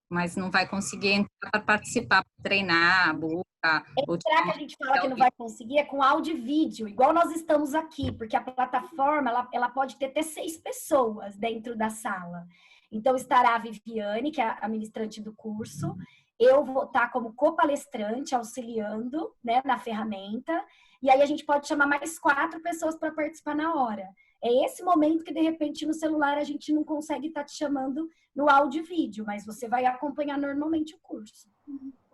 mas não vai conseguir entrar para participar, para treinar a boca. Será que a gente fala que não vai conseguir? É com áudio e vídeo, igual nós estamos aqui, porque a plataforma ela pode ter até 6 pessoas dentro da sala. Então, estará a Viviane, que é a ministrante do curso, eu vou estar como copalestrante, auxiliando, né, na ferramenta, e aí a gente pode chamar mais 4 pessoas para participar na hora. É esse momento que, de repente, no celular a gente não consegue estar te chamando no áudio e vídeo, mas você vai acompanhar normalmente o curso.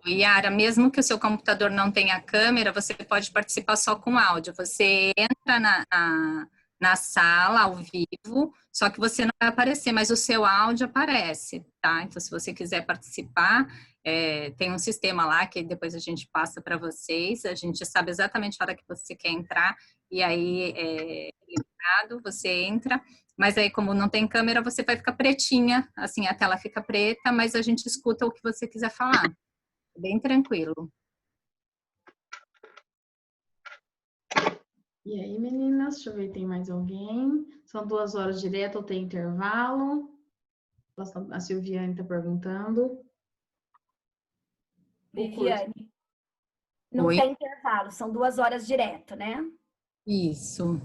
Yara, mesmo que o seu computador não tenha câmera, você pode participar só com áudio. Você entra na sala ao vivo, só que você não vai aparecer, mas o seu áudio aparece, tá? Então, se você quiser participar, tem um sistema lá que depois a gente passa para vocês, a gente sabe exatamente a hora que você quer entrar, e aí, você entra, mas aí como não tem câmera, você vai ficar pretinha, assim, a tela fica preta, mas a gente escuta o que você quiser falar. Bem tranquilo. E aí, meninas? Deixa eu ver, tem mais alguém? São 2 horas direto ou tem intervalo? A Silviane está perguntando. Viviane, não tem intervalo, são 2 horas direto, né? Isso.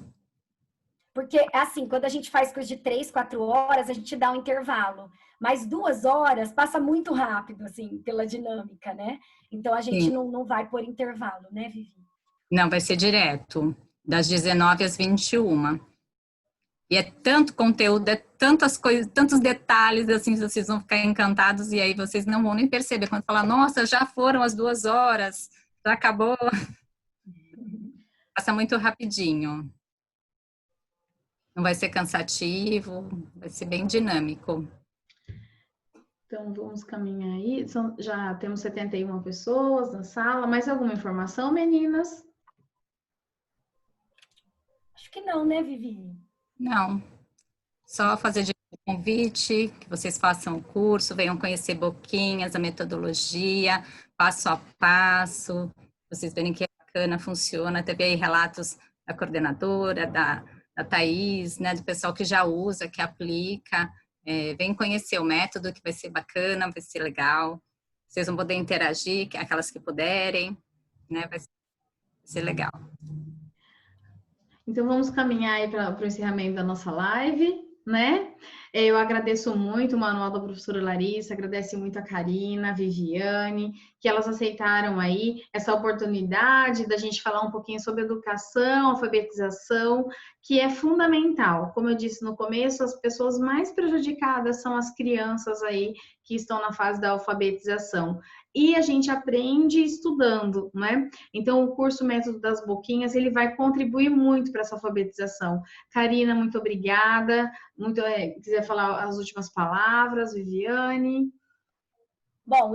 Porque, assim, quando a gente faz coisa de 3, 4 horas, a gente dá um intervalo. Mas 2 horas passa muito rápido, assim, pela dinâmica, né? Então, a gente não vai por intervalo, né, Vivi? Não, vai ser direto, das 19 às 21. E é tanto conteúdo, é tantas coisas, tantos detalhes, assim, vocês vão ficar encantados e aí vocês não vão nem perceber quando falar, nossa, já foram as 2 horas, já acabou. Passa muito rapidinho. Não vai ser cansativo, vai ser bem dinâmico. Então, vamos caminhar aí. Já temos 71 pessoas na sala. Mais alguma informação, meninas? Acho que não, né, Vivi? Não. Só fazer de convite, que vocês façam o curso, venham conhecer Boquinhas, a metodologia, passo a passo. Vocês verem que é bacana, funciona. Teve aí relatos da coordenadora, da Thaís, né, do pessoal que já usa, que aplica. Vem conhecer o método, que vai ser bacana, vai ser legal. Vocês vão poder interagir, aquelas que puderem, né? Vai ser legal. Então, vamos caminhar aí para o encerramento da nossa live, né? Eu agradeço muito o manual da professora Larissa, agradeço muito a Karina, a Viviane, que elas aceitaram aí essa oportunidade da gente falar um pouquinho sobre educação, alfabetização, que é fundamental. Como eu disse no começo, as pessoas mais prejudicadas são as crianças aí que estão na fase da alfabetização. E a gente aprende estudando, né? Então, o curso Método das Boquinhas, ele vai contribuir muito para essa alfabetização. Karina, muito obrigada. Quiser falar as últimas palavras, Viviane? Bom,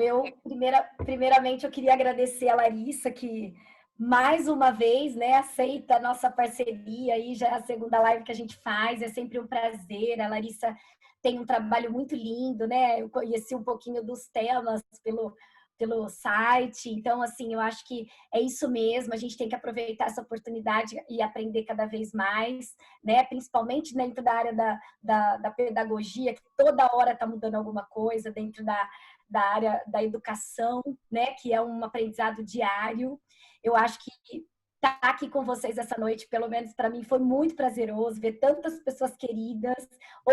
primeiramente eu queria agradecer a Larissa, que mais uma vez, né, aceita a nossa parceria, aí já é a segunda live que a gente faz, é sempre um prazer. A Larissa tem um trabalho muito lindo, né? Eu conheci um pouquinho dos temas pelo site, então, assim, eu acho que é isso mesmo, a gente tem que aproveitar essa oportunidade e aprender cada vez mais, né? Principalmente dentro da área da pedagogia, que toda hora está mudando alguma coisa, dentro da área da educação, né? Que é um aprendizado diário. Eu acho que estar aqui com vocês essa noite, pelo menos para mim, foi muito prazeroso ver tantas pessoas queridas,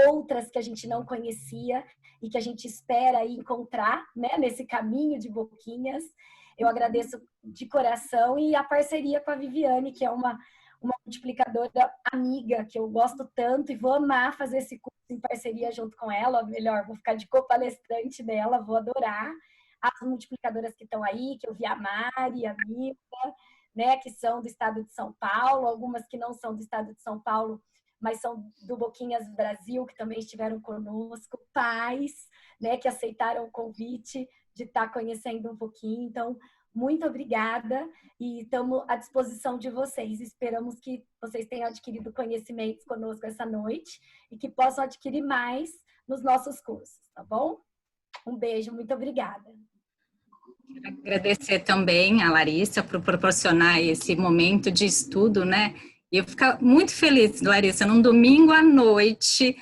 outras que a gente não conhecia e que a gente espera aí encontrar, né, nesse caminho de Boquinhas. Eu agradeço de coração e a parceria com a Viviane, que é uma multiplicadora amiga, que eu gosto tanto e vou amar fazer esse curso em parceria junto com ela. Melhor, vou ficar de co-palestrante dela, vou adorar. As multiplicadoras que estão aí, que eu vi a Mari, a Mita, né, que são do estado de São Paulo, algumas que não são do estado de São Paulo, mas são do Boquinhas Brasil, que também estiveram conosco, pais, né, que aceitaram o convite de estar conhecendo um pouquinho. Então, muito obrigada e estamos à disposição de vocês. Esperamos que vocês tenham adquirido conhecimentos conosco essa noite e que possam adquirir mais nos nossos cursos, tá bom? Um beijo, muito obrigada. Quero agradecer também a Larissa por proporcionar esse momento de estudo, né? E eu fico muito feliz, Larissa, num domingo à noite,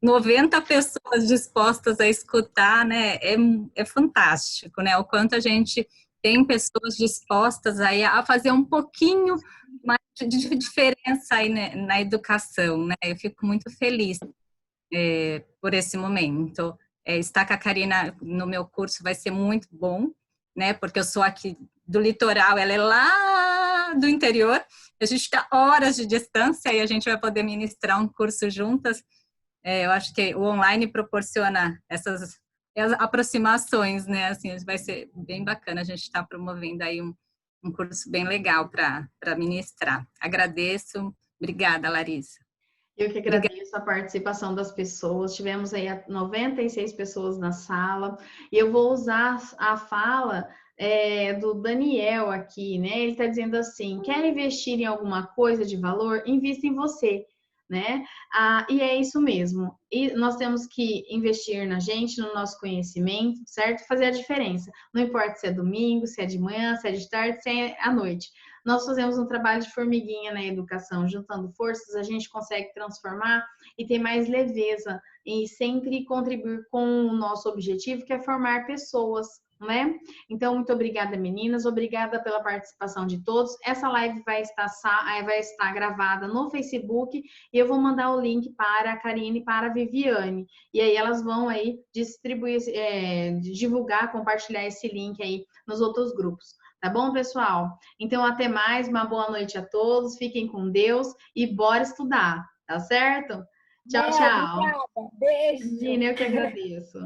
90 pessoas dispostas a escutar, né? É fantástico, né? O quanto a gente tem pessoas dispostas aí a fazer um pouquinho mais de diferença aí, né, na educação, né? Eu fico muito feliz por esse momento. Estar com a Karina no meu curso vai ser muito bom, né? Porque eu sou aqui do litoral, ela é lá do interior, a gente está horas de distância e a gente vai poder ministrar um curso juntas. Eu acho que o online proporciona essas aproximações, né? Assim, vai ser bem bacana, a gente está promovendo aí um curso bem legal para ministrar. Agradeço, obrigada, Larissa. Eu que agradeço a participação das pessoas. Tivemos aí 96 pessoas na sala. E eu vou usar a fala do Daniel aqui, né? Ele está dizendo assim: quer investir em alguma coisa de valor? Invista em você, né? E é isso mesmo. E nós temos que investir na gente, no nosso conhecimento, certo? Fazer a diferença. Não importa se é domingo, se é de manhã, se é de tarde, se é à noite. Nós fazemos um trabalho de formiguinha na educação, juntando forças, a gente consegue transformar e ter mais leveza e sempre contribuir com o nosso objetivo, que é formar pessoas, né? Então, muito obrigada, meninas, obrigada pela participação de todos. Essa live vai estar gravada no Facebook e eu vou mandar o link para a Karine e para a Viviane. E aí elas vão aí distribuir, divulgar, compartilhar esse link aí nos outros grupos. Tá bom, pessoal? Então, até mais, uma boa noite a todos, fiquem com Deus e bora estudar, tá certo? Tchau, tchau. Obrigada. Beijo. Gina, eu que agradeço.